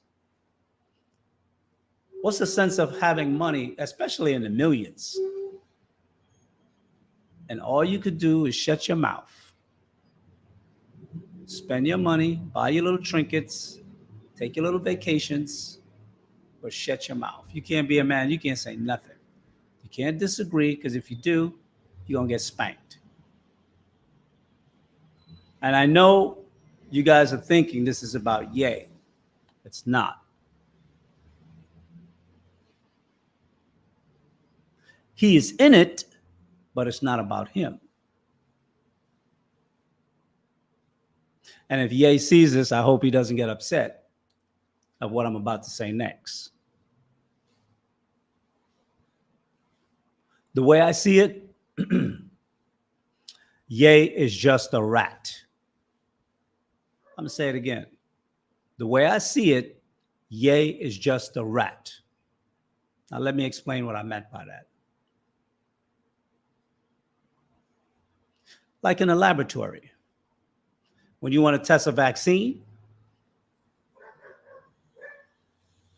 What's the sense of having money, especially in the millions? And all you could do is shut your mouth. Spend your money, buy your little trinkets, take your little vacations, but shut your mouth. You can't be a man. You can't say nothing. You can't disagree, because if you do, you're going to get spanked. And I know you guys are thinking this is about Ye. It's not. He is in it, but it's not about him. And if Ye sees this, I hope he doesn't get upset of what I'm about to say next. The way I see it, Ye is just a rat. I'm going to say it again. The way I see it, Ye is just a rat. Now, let me explain what I meant by that. Like in a laboratory, when you want to test a vaccine,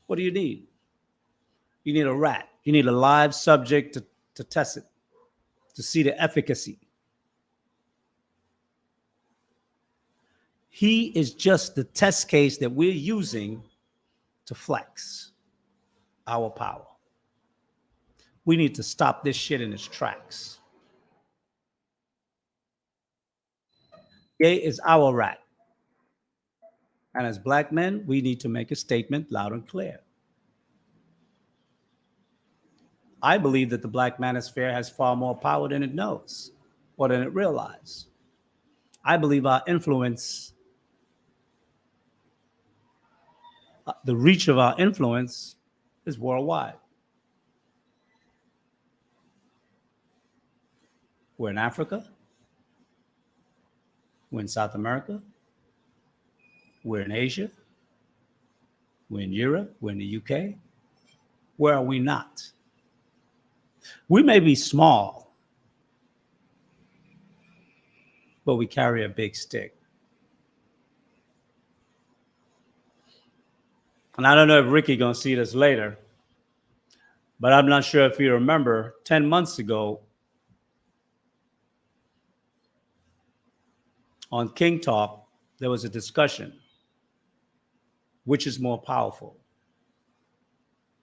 what do you need? You need a rat. You need a live subject to test it, to see the efficacy. He is just the test case that we're using to flex our power. We need to stop this shit in its tracks. Ye is our rat. And as black men, we need to make a statement loud and clear. I believe that the black manosphere has far more power than it knows or than it realizes. I believe our influence, the reach of our influence, is worldwide. We're in Africa. We're in South America. We're in Asia. We're in Europe. We're in the UK. Where are we not? We may be small, but we carry a big stick. And I don't know if Ricky gonna see this later, but I'm not sure if you remember 10 months ago on King Talk, there was a discussion. Which is more powerful?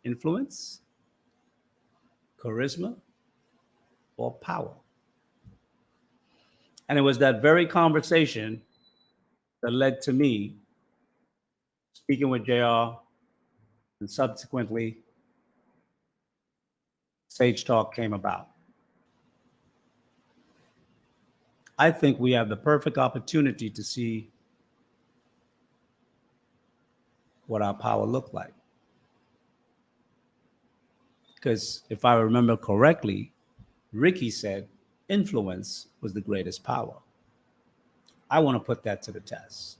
Influence, charisma, or power? And it was that very conversation that led to me speaking with JR and subsequently Sage Talk came about. I think we have the perfect opportunity to see what our power looked like. Because if I remember correctly, Ricky said influence was the greatest power. I want to put that to the test.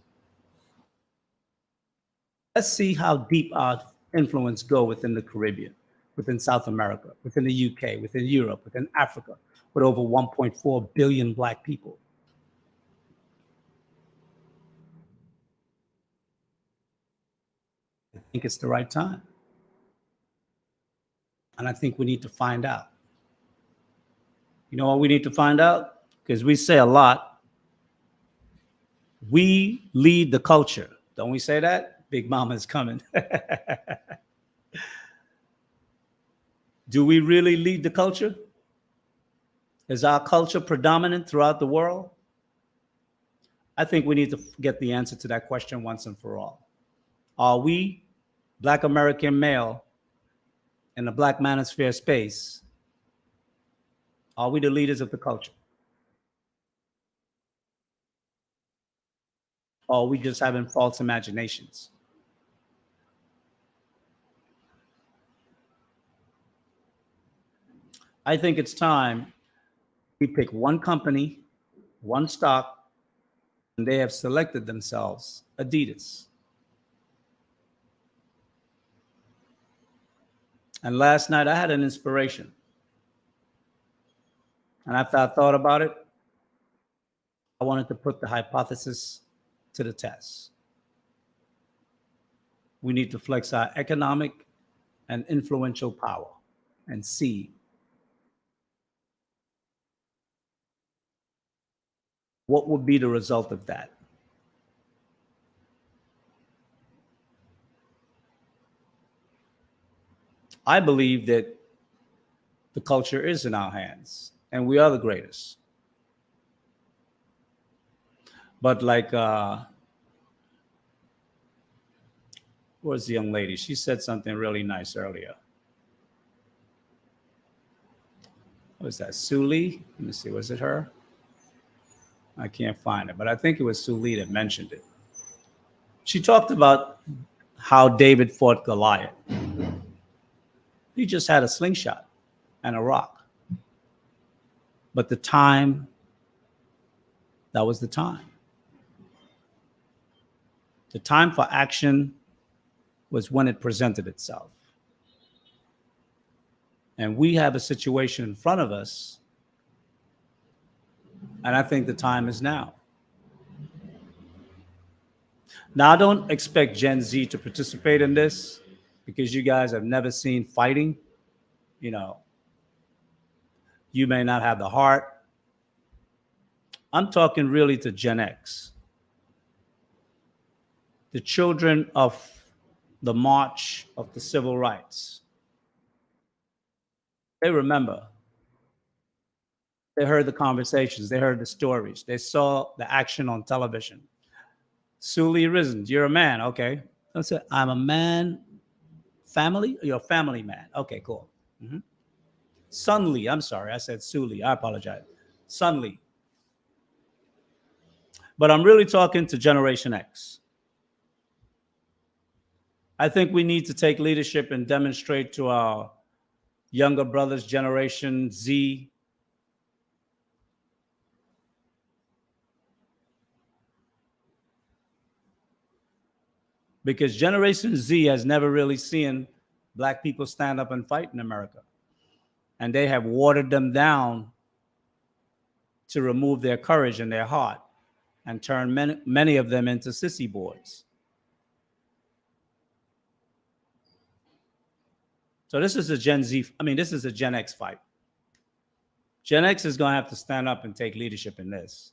Let's see how deep our influence go within the Caribbean, within South America, within the UK, within Europe, within Africa, with over 1.4 billion Black people. I think it's the right time. And I think we need to find out. You know what we need to find out? Because we say a lot. We lead the culture. Don't we say that? Big Mama is coming. Do we really lead the culture? Is our culture predominant throughout the world? I think we need to get the answer to that question once and for all. Are we, Black American male, in the Black manosphere space, are we the leaders of the culture? Or are we just having false imaginations? I think it's time we pick one company, one stock, and they have selected themselves Adidas. And last night I had an inspiration. And after I thought about it, I wanted to put the hypothesis to the test. We need to flex our economic and influential power and see what would be the result of that. I believe that the culture is in our hands and we are the greatest. But like, where's the young lady? She said something really nice earlier. What was that? Suli? Let me see. Was it her? I can't find it, but I think it was Suli that mentioned it. She talked about how David fought Goliath. He just had a slingshot and a rock. But the time, that was the time. The time for action was when it presented itself. And we have a situation in front of us, and I think the time is now. Now, I don't expect Gen Z to participate in this because you guys have never seen fighting. You know, you may not have the heart. I'm talking really to Gen X, the children of the march of the civil rights. They remember. They heard the conversations. They heard the stories. They saw the action on television. Suli Risen, you're a man. Okay. I said, I'm a man. Family? You're a family man. Okay, cool. Mm-hmm. Sun Lee. I'm sorry. I said Suli. I apologize. Sun Lee. But I'm really talking to Generation X. I think we need to take leadership and demonstrate to our younger brothers, Generation Z, because Generation Z has never really seen Black people stand up and fight in America. And they have watered them down to remove their courage and their heart and turn many of them into sissy boys. So this is a this is a Gen X fight. Gen X is going to have to stand up and take leadership in this.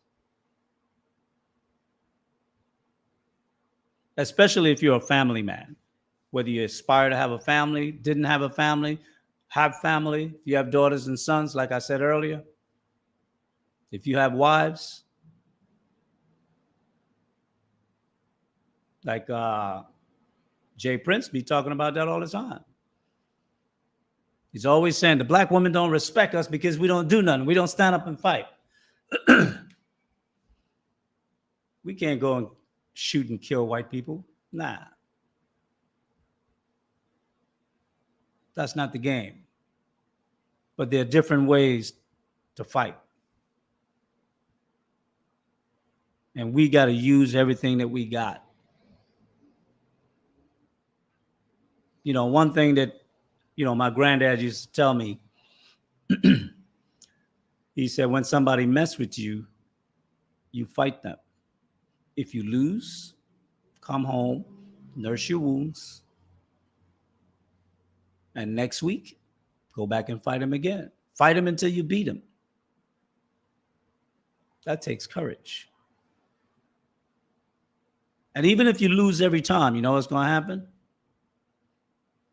Especially if you're a family man, whether you aspire to have a family, didn't have a family, have family, if you have daughters and sons, like I said earlier, if you have wives, like Jay Prince be talking about that all the time. He's always saying the black women don't respect us because we don't do nothing. We don't stand up and fight. We can't go and shoot and kill white people. Nah. That's not the game. But there are different ways to fight. And we got to use everything that we got. You know, one thing that, you know, my granddad used to tell me, he said, when somebody mess with you, you fight them. If you lose, come home, nurse your wounds, and next week, go back and fight him again. Fight him until you beat him. That takes courage. And even if you lose every time, you know what's going to happen?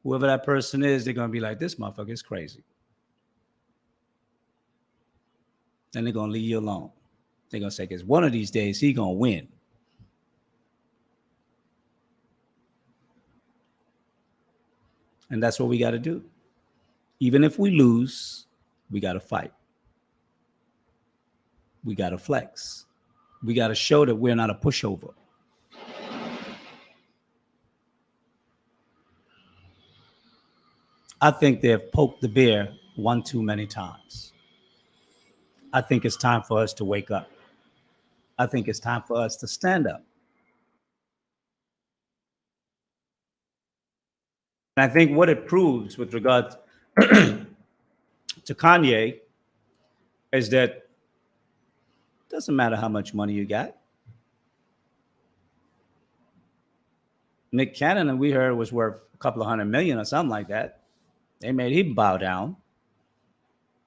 Whoever that person is, they're going to be like, this motherfucker is crazy. Then they're going to leave you alone. They're going to say, because one of these days, he's going to win. And that's what we got to do. Even if we lose, we got to fight. We got to flex. We got to show that we're not a pushover. I think they've poked the bear one too many times. I think it's time for us to wake up. I think it's time for us to stand up. And I think what it proves with regard to Kanye is that it doesn't matter how much money you got. Nick Cannon, and we heard, was worth a couple of $100 million or something like that. They made him bow down.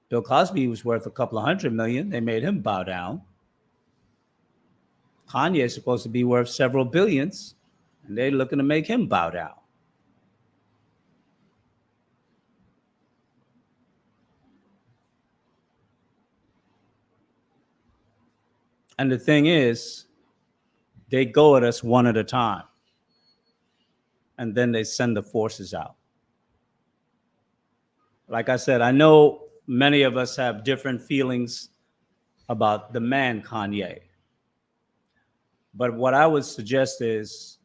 Bill Cosby was worth a couple of $100 million. They made him bow down. Kanye is supposed to be worth several billions, and they're looking to make him bow down. And the thing is, they go at us one at a time, and then they send the forces out. Like I said, I know many of us have different feelings about the man Kanye. But what I would suggest is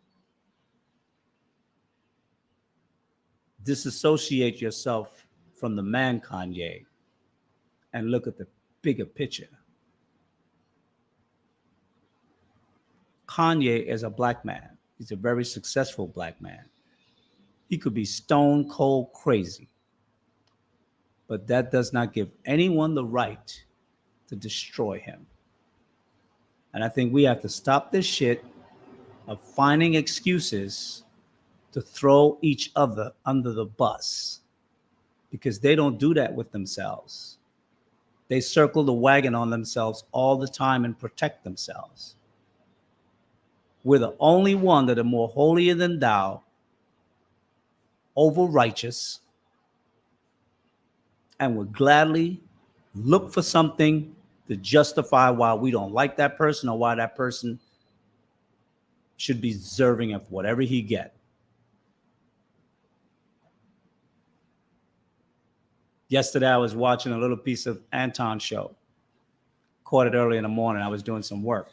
disassociate yourself from the man Kanye and look at the bigger picture. Kanye is a black man. He's a very successful black man. He could be stone cold crazy, but that does not give anyone the right to destroy him. And I think we have to stop this shit of finding excuses to throw each other under the bus, because they don't do that with themselves. They circle the wagon on themselves all the time and protect themselves. We're the only one that are more holier than thou, over righteous, and would gladly look for something to justify why we don't like that person or why that person should be deserving of whatever he get. Yesterday, I was watching a little piece of Anton's show. Caught it early in the morning. I was doing some work.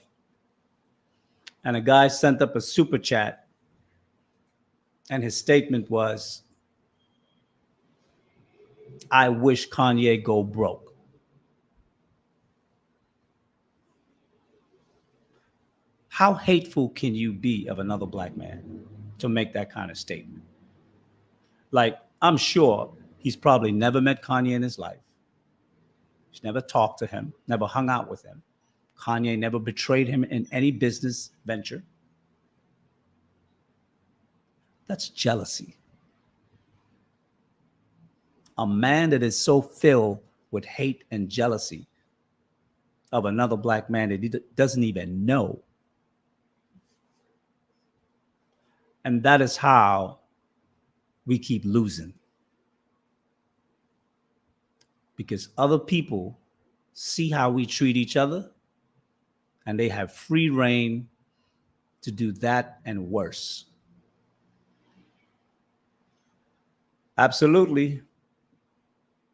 And a guy sent up a super chat. And his statement was, I wish Kanye go broke. How hateful can you be of another black man to make that kind of statement? Like, I'm sure he's probably never met Kanye in his life. He's never talked to him, never hung out with him. Kanye never betrayed him in any business venture. That's jealousy. A man that is so filled with hate and jealousy of another black man that he doesn't even know. And that is how we keep losing. Because other people see how we treat each other, and they have free reign to do that and worse. Absolutely.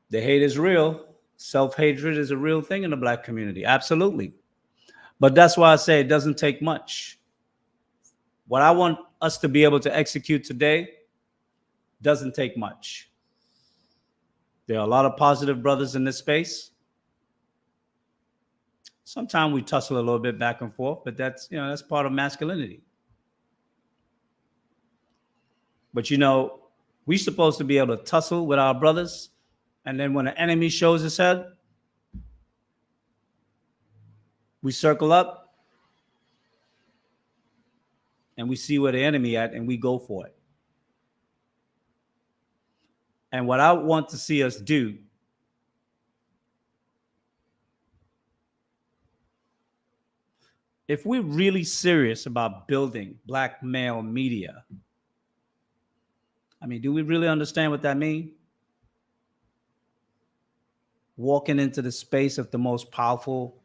The hate is real. Self-hatred is a real thing in the black community. Absolutely. But that's why I say it doesn't take much. What I want us to be able to execute today doesn't take much. There are a lot of positive brothers in this space. Sometimes we tussle a little bit back and forth, but that's part of masculinity. But we're supposed to be able to tussle with our brothers, and then when an enemy shows his head, we circle up and we see where the enemy at, and we go for it. And what I want to see us do if we're really serious about building black male media, do we really understand what that means? Walking into the space of the most powerful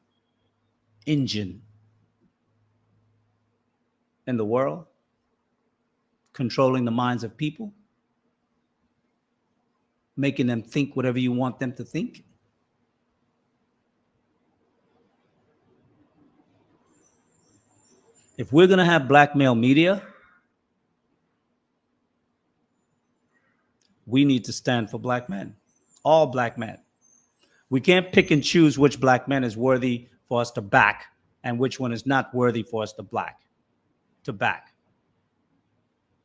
engine in the world, controlling the minds of people, making them think whatever you want them to think. If we're going to have black male media, we need to stand for black men, all black men. We can't pick and choose which black man is worthy for us to back and which one is not worthy for us to back.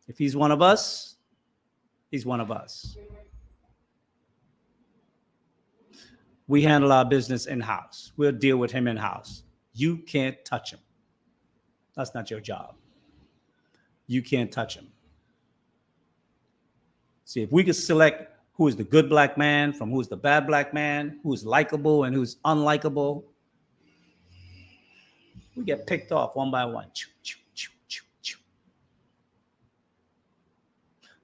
If he's one of us, he's one of us. We handle our business in-house. We'll deal with him in-house. You can't touch him. That's not your job. You can't touch him. See, if we could select who is the good black man from who's the bad black man, who's likable and who's unlikable, we get picked off one by one.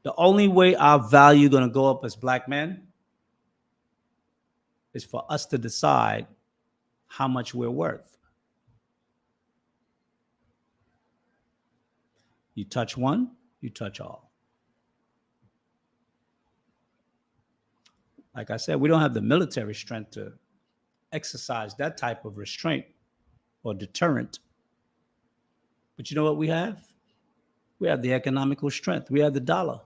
The only way our value going to go up as black men is for us to decide how much we're worth. You touch one, you touch all. Like I said, we don't have the military strength to exercise that type of restraint or deterrent. But you know what we have? We have the economical strength. We have the dollar.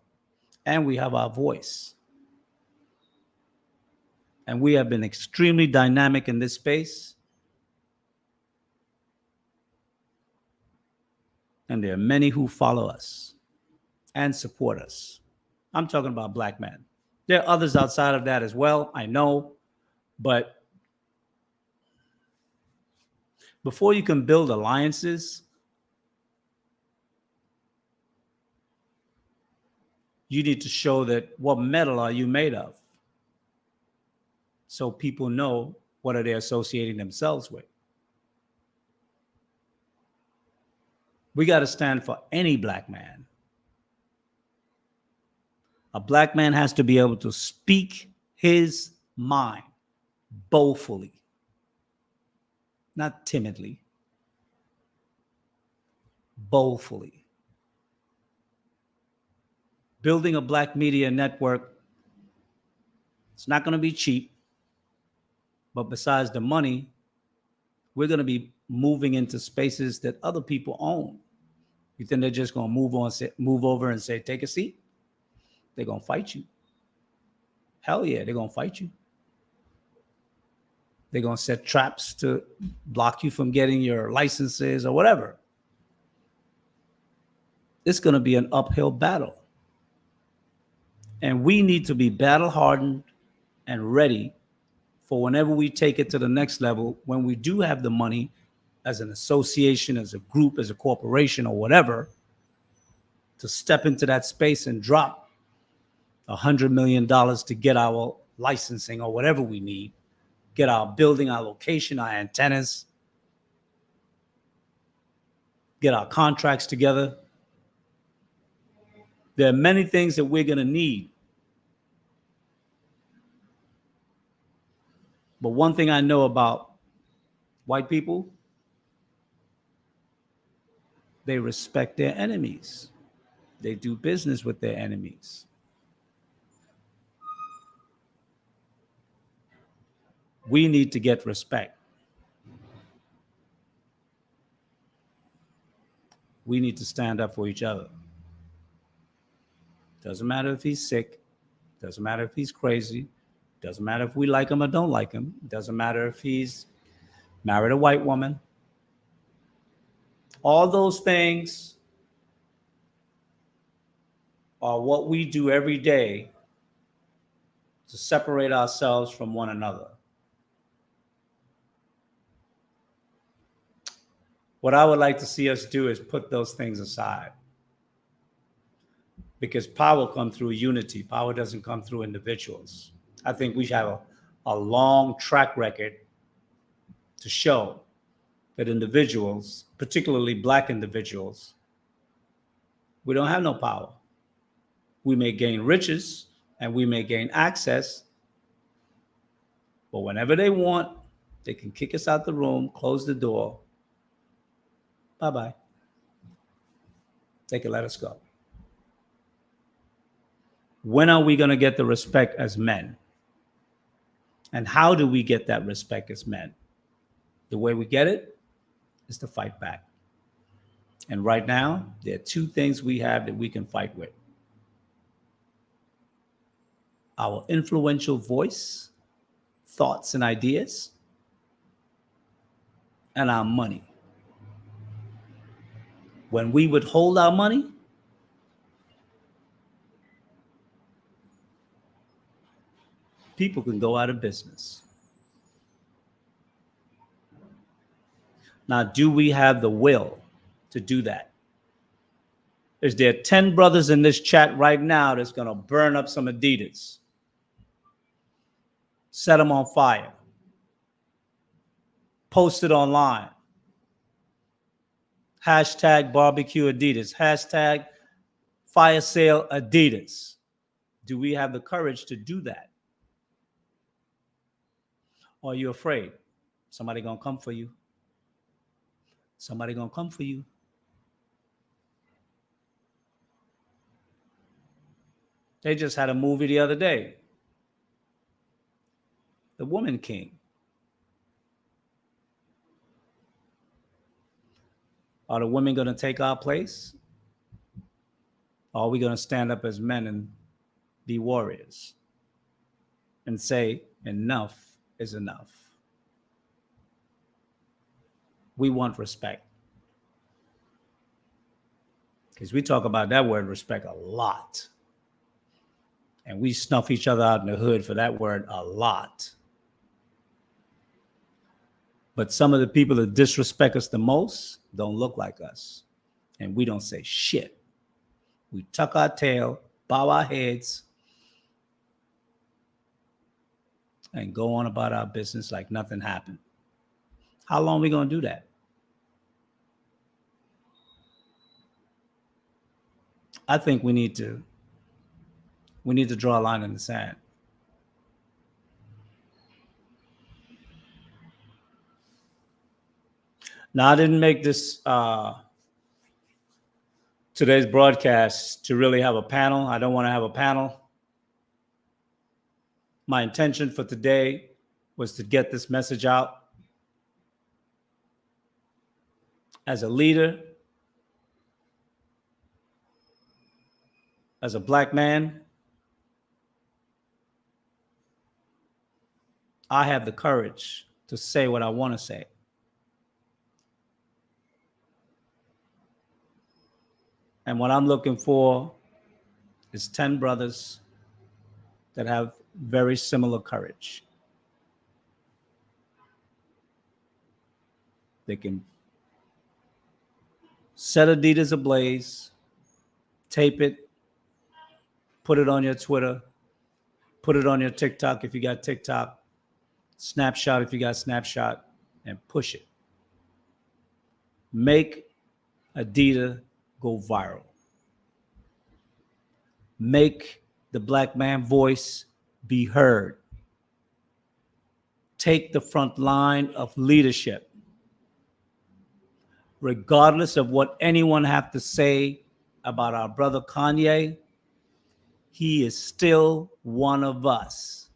And we have our voice. And we have been extremely dynamic in this space. And there are many who follow us and support us. I'm talking about black men. There are others outside of that as well, I know. But before you can build alliances, you need to show that what metal are you made of? So people know what are they associating themselves with. We got to stand for any black man. A black man has to be able to speak his mind boldly, not timidly, boldly. Building a black media network, it's not going to be cheap, but besides the money, we're going to be moving into spaces that other people own. You think they're just going to move over and say, take a seat? They're going to fight you. Hell yeah, they're going to fight you. They're going to set traps to block you from getting your licenses or whatever. It's going to be an uphill battle. And we need to be battle hardened and ready for whenever we take it to the next level, when we do have the money as an association, as a group, as a corporation or whatever, to step into that space and drop $100 million to get our licensing or whatever we need, get our building, our location, our antennas, get our contracts together. There are many things that we're going to need. But one thing I know about white people, they respect their enemies. They do business with their enemies. We need to get respect. We need to stand up for each other. Doesn't matter if he's sick. Doesn't matter if he's crazy. Doesn't matter if we like him or don't like him. Doesn't matter if he's married a white woman. All those things are what we do every day to separate ourselves from one another. What I would like to see us do is put those things aside. Because power comes through unity. Power doesn't come through individuals. I think we have a long track record to show that individuals, particularly black individuals, we don't have no power. We may gain riches and we may gain access, but whenever they want, they can kick us out the room, close the door. Bye-bye. They can let us go. When are we going to get the respect as men? And how do we get that respect as men? The way we get it is to fight back. And right now, there are two things we have that we can fight with. Our influential voice, thoughts and ideas, and our money. When we withhold our money, people can go out of business. Now, do we have the will to do that? Is there 10 brothers in this chat right now that's going to burn up some Adidas? Set them on fire. Post it online. Hashtag BBQ Adidas. Hashtag fire sale Adidas. Do we have the courage to do that? Or are you afraid? Somebody gonna come for you. Somebody gonna come for you. They just had a movie the other day. The Woman King. Are the women gonna take our place? Or are we gonna stand up as men and be warriors and say enough is enough? We want respect. Because we talk about that word respect a lot. And we snuff each other out in the hood for that word a lot. But some of the people that disrespect us the most don't look like us. And we don't say shit. We tuck our tail, bow our heads, and go on about our business like nothing happened. How long are we going to do that? I think we need to draw a line in the sand. Now, I didn't make this today's broadcast to really have a panel. I don't want to have a panel. My intention for today was to get this message out. As a leader, as a black man, I have the courage to say what I want to say. And what I'm looking for is 10 brothers that have very similar courage. They can set Adidas ablaze, tape it, put it on your Twitter, put it on your TikTok if you got TikTok, Snapshot if you got Snapshot, and push it. Make Adidas go viral. Make the black man voice be heard. Take the front line of leadership. Regardless of what anyone have to say about our brother Kanye, he is still one of us.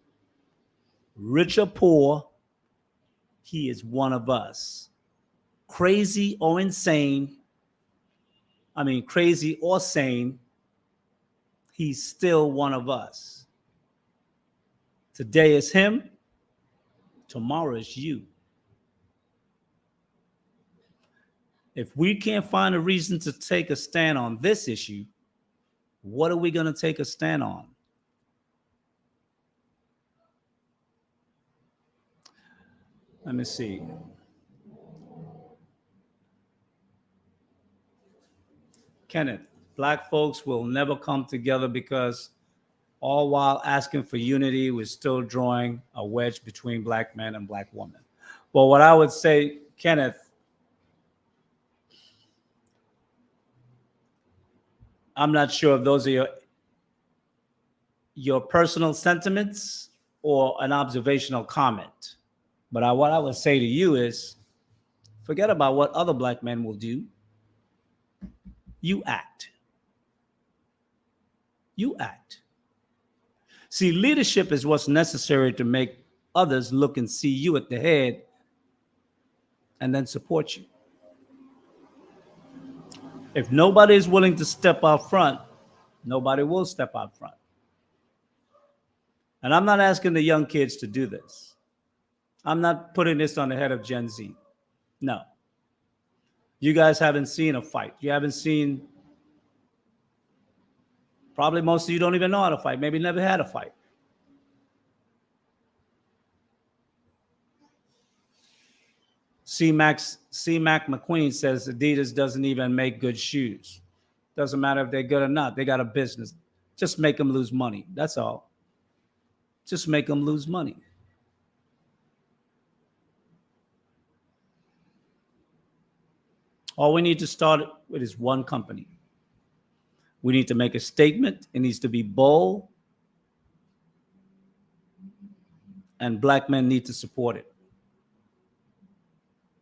Rich or poor, he is one of us. Crazy or insane, crazy or sane, he's still one of us. Today is him, tomorrow is you. If we can't find a reason to take a stand on this issue, what are we going to take a stand on? Let me see. Kenneth, black folks will never come together because all while asking for unity, we're still drawing a wedge between black men and black women. Well, what I would say, Kenneth, I'm not sure if those are your personal sentiments or an observational comment. But what I would say to you is, forget about what other black men will do. You act. You act. See, leadership is what's necessary to make others look and see you at the head and then support you. If nobody is willing to step out front, nobody will step out front. And I'm not asking the young kids to do this. I'm not putting this on the head of Gen Z. No. You guys haven't seen a fight. You haven't seen, probably most of you don't even know how to fight, maybe never had a fight. C-Mac McQueen says Adidas doesn't even make good shoes. Doesn't matter if they're good or not. They got a business. Just make them lose money. That's all. Just make them lose money. All we need to start with is one company. We need to make a statement. It needs to be bold. And black men need to support it.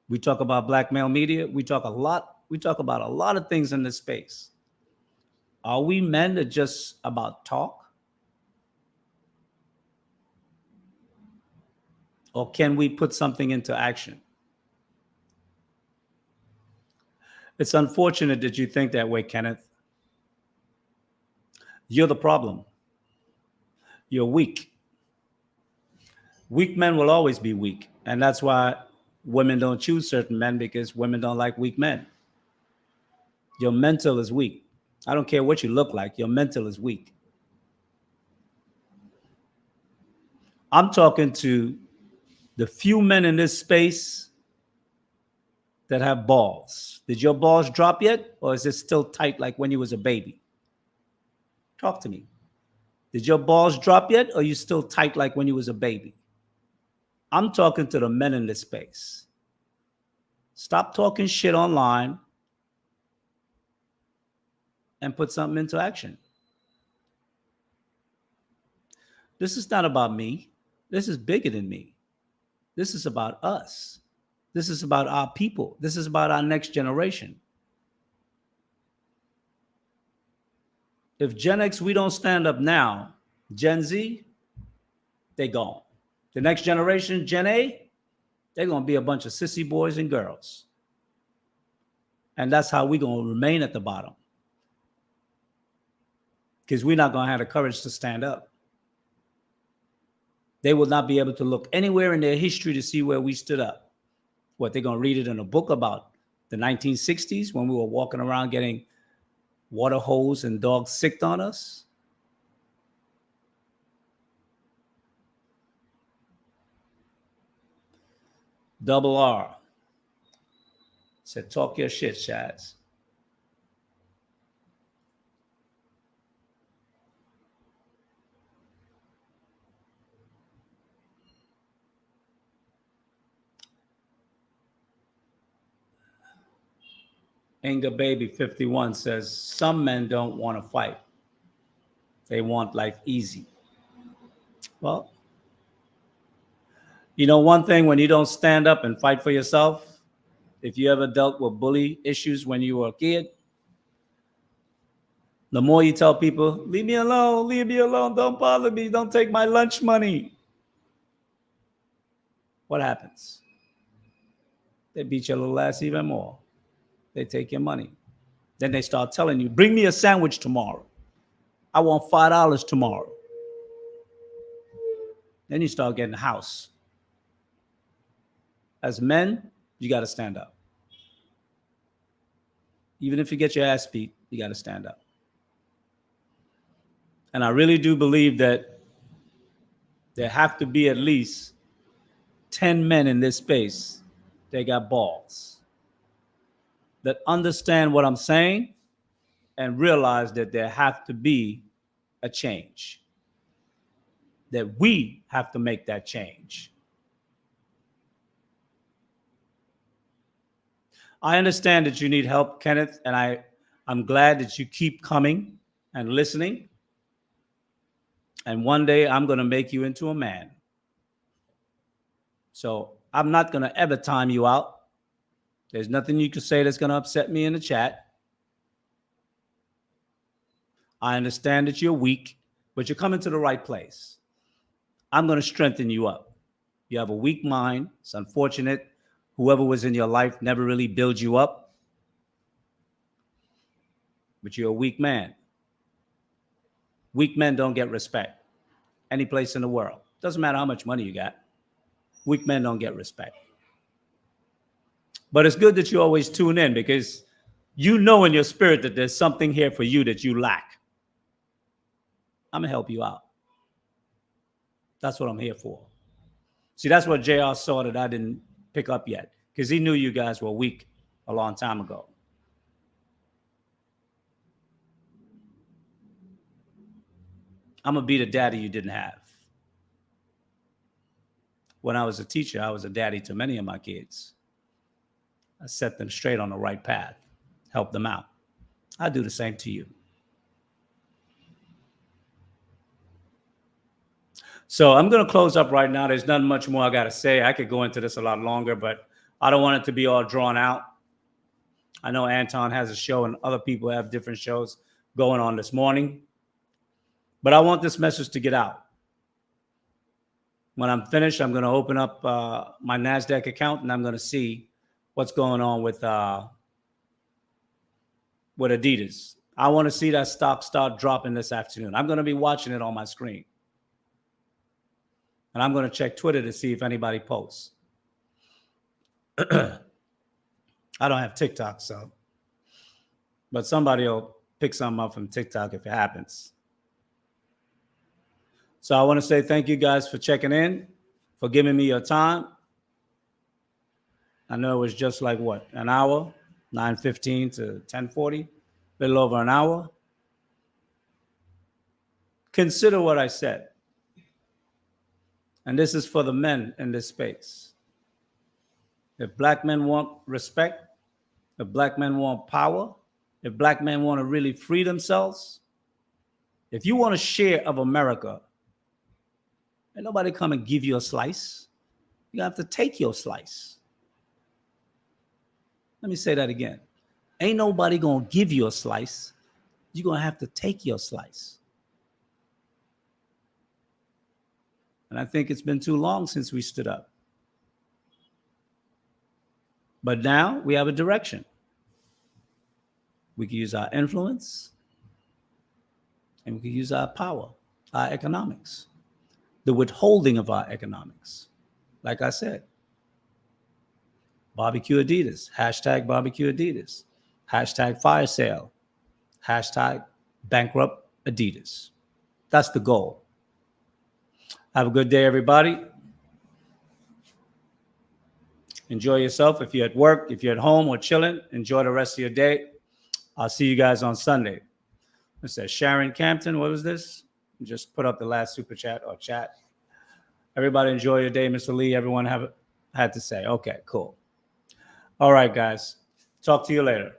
We talk about black male media. We talk about a lot of things in this space. Are we men that just about talk? Or can we put something into action? It's unfortunate that you think that way, Kenneth. You're the problem. You're weak. Weak men will always be weak. And that's why women don't choose certain men, because women don't like weak men. Your mental is weak. I don't care what you look like. Your mental is weak. I'm talking to the few men in this space that have balls. Did your balls drop yet? Or is it still tight like when you was a baby? Talk to me. Did your balls drop yet? Or are you still tight like when you was a baby? I'm talking to the men in this space. Stop talking shit online and put something into action. This is not about me. This is bigger than me. This is about us. This is about our people. This is about our next generation. If Gen X, we don't stand up now, Gen Z, they gone. The next generation, Gen A, they're going to be a bunch of sissy boys and girls. And that's how we're going to remain at the bottom. Because we're not going to have the courage to stand up. They will not be able to look anywhere in their history to see where we stood up. What, they're going to read it in a book about the 1960s when we were walking around getting water hose and dogs sicked on us? Double R said, talk your shit, Shaz. Anger Baby 51 says, some men don't want to fight. They want life easy. Well, you know one thing, when you don't stand up and fight for yourself, if you ever dealt with bully issues when you were a kid, the more you tell people, leave me alone, don't bother me, don't take my lunch money. What happens? They beat your little ass even more. They take your money. Then they start telling you, bring me a sandwich tomorrow. I want $5 tomorrow. Then you start getting a house. As men, you got to stand up. Even if you get your ass beat, you got to stand up. And I really do believe that there have to be at least 10 men in this space that got balls, that understand what I'm saying and realize that there have to be a change, that we have to make that change. I understand that you need help, Kenneth, and I'm glad that you keep coming and listening. And one day I'm going to make you into a man. So I'm not going to ever time you out. There's nothing you can say that's going to upset me in the chat. I understand that you're weak, but you're coming to the right place. I'm going to strengthen you up. You have a weak mind. It's unfortunate. Whoever was in your life never really built you up. But you're a weak man. Weak men don't get respect any place in the world. Doesn't matter how much money you got. Weak men don't get respect. But it's good that you always tune in, because you know in your spirit that there's something here for you that you lack. I'm going to help you out. That's what I'm here for. See, that's what JR saw that I didn't pick up yet, because he knew you guys were weak a long time ago. I'm going to be the daddy you didn't have. When I was a teacher, I was a daddy to many of my kids. I set them straight on the right path, help them out. I do the same to you. So I'm going to close up right now. There's not much more I got to say. I could go into this a lot longer, but I don't want it to be all drawn out. I know Anton has a show and other people have different shows going on this morning. But I want this message to get out. When I'm finished, I'm going to open up my NASDAQ account and I'm going to see what's going on with Adidas. I want to see that stock start dropping this afternoon. I'm going to be watching it on my screen. And I'm going to check Twitter to see if anybody posts. I don't have TikTok, but somebody will pick something up from TikTok if it happens. So I want to say thank you guys for checking in, for giving me your time. I know it was just like what, an hour, 9:15 to 10:40, a little over an hour. Consider what I said. And this is for the men in this space. If black men want respect, if black men want power, if black men want to really free themselves, if you want a share of America, ain't nobody come and give you a slice. You have to take your slice. Let me say that again. Ain't nobody going to give you a slice. You're going to have to take your slice. And I think it's been too long since we stood up. But now we have a direction. We can use our influence and we can use our power, our economics, the withholding of our economics. Like I said, BBQ Adidas, hashtag BBQ Adidas, hashtag fire sale, hashtag bankrupt Adidas. That's the goal. Have a good day, everybody. Enjoy yourself. If you're at work, if you're at home or chilling, enjoy the rest of your day. I'll see you guys on Sunday. It says Sharon Campton. What was this? Just put up the last super chat or chat. Everybody enjoy your day, Mr. Lee. Everyone had to say. Okay, cool. All right, guys. Talk to you later.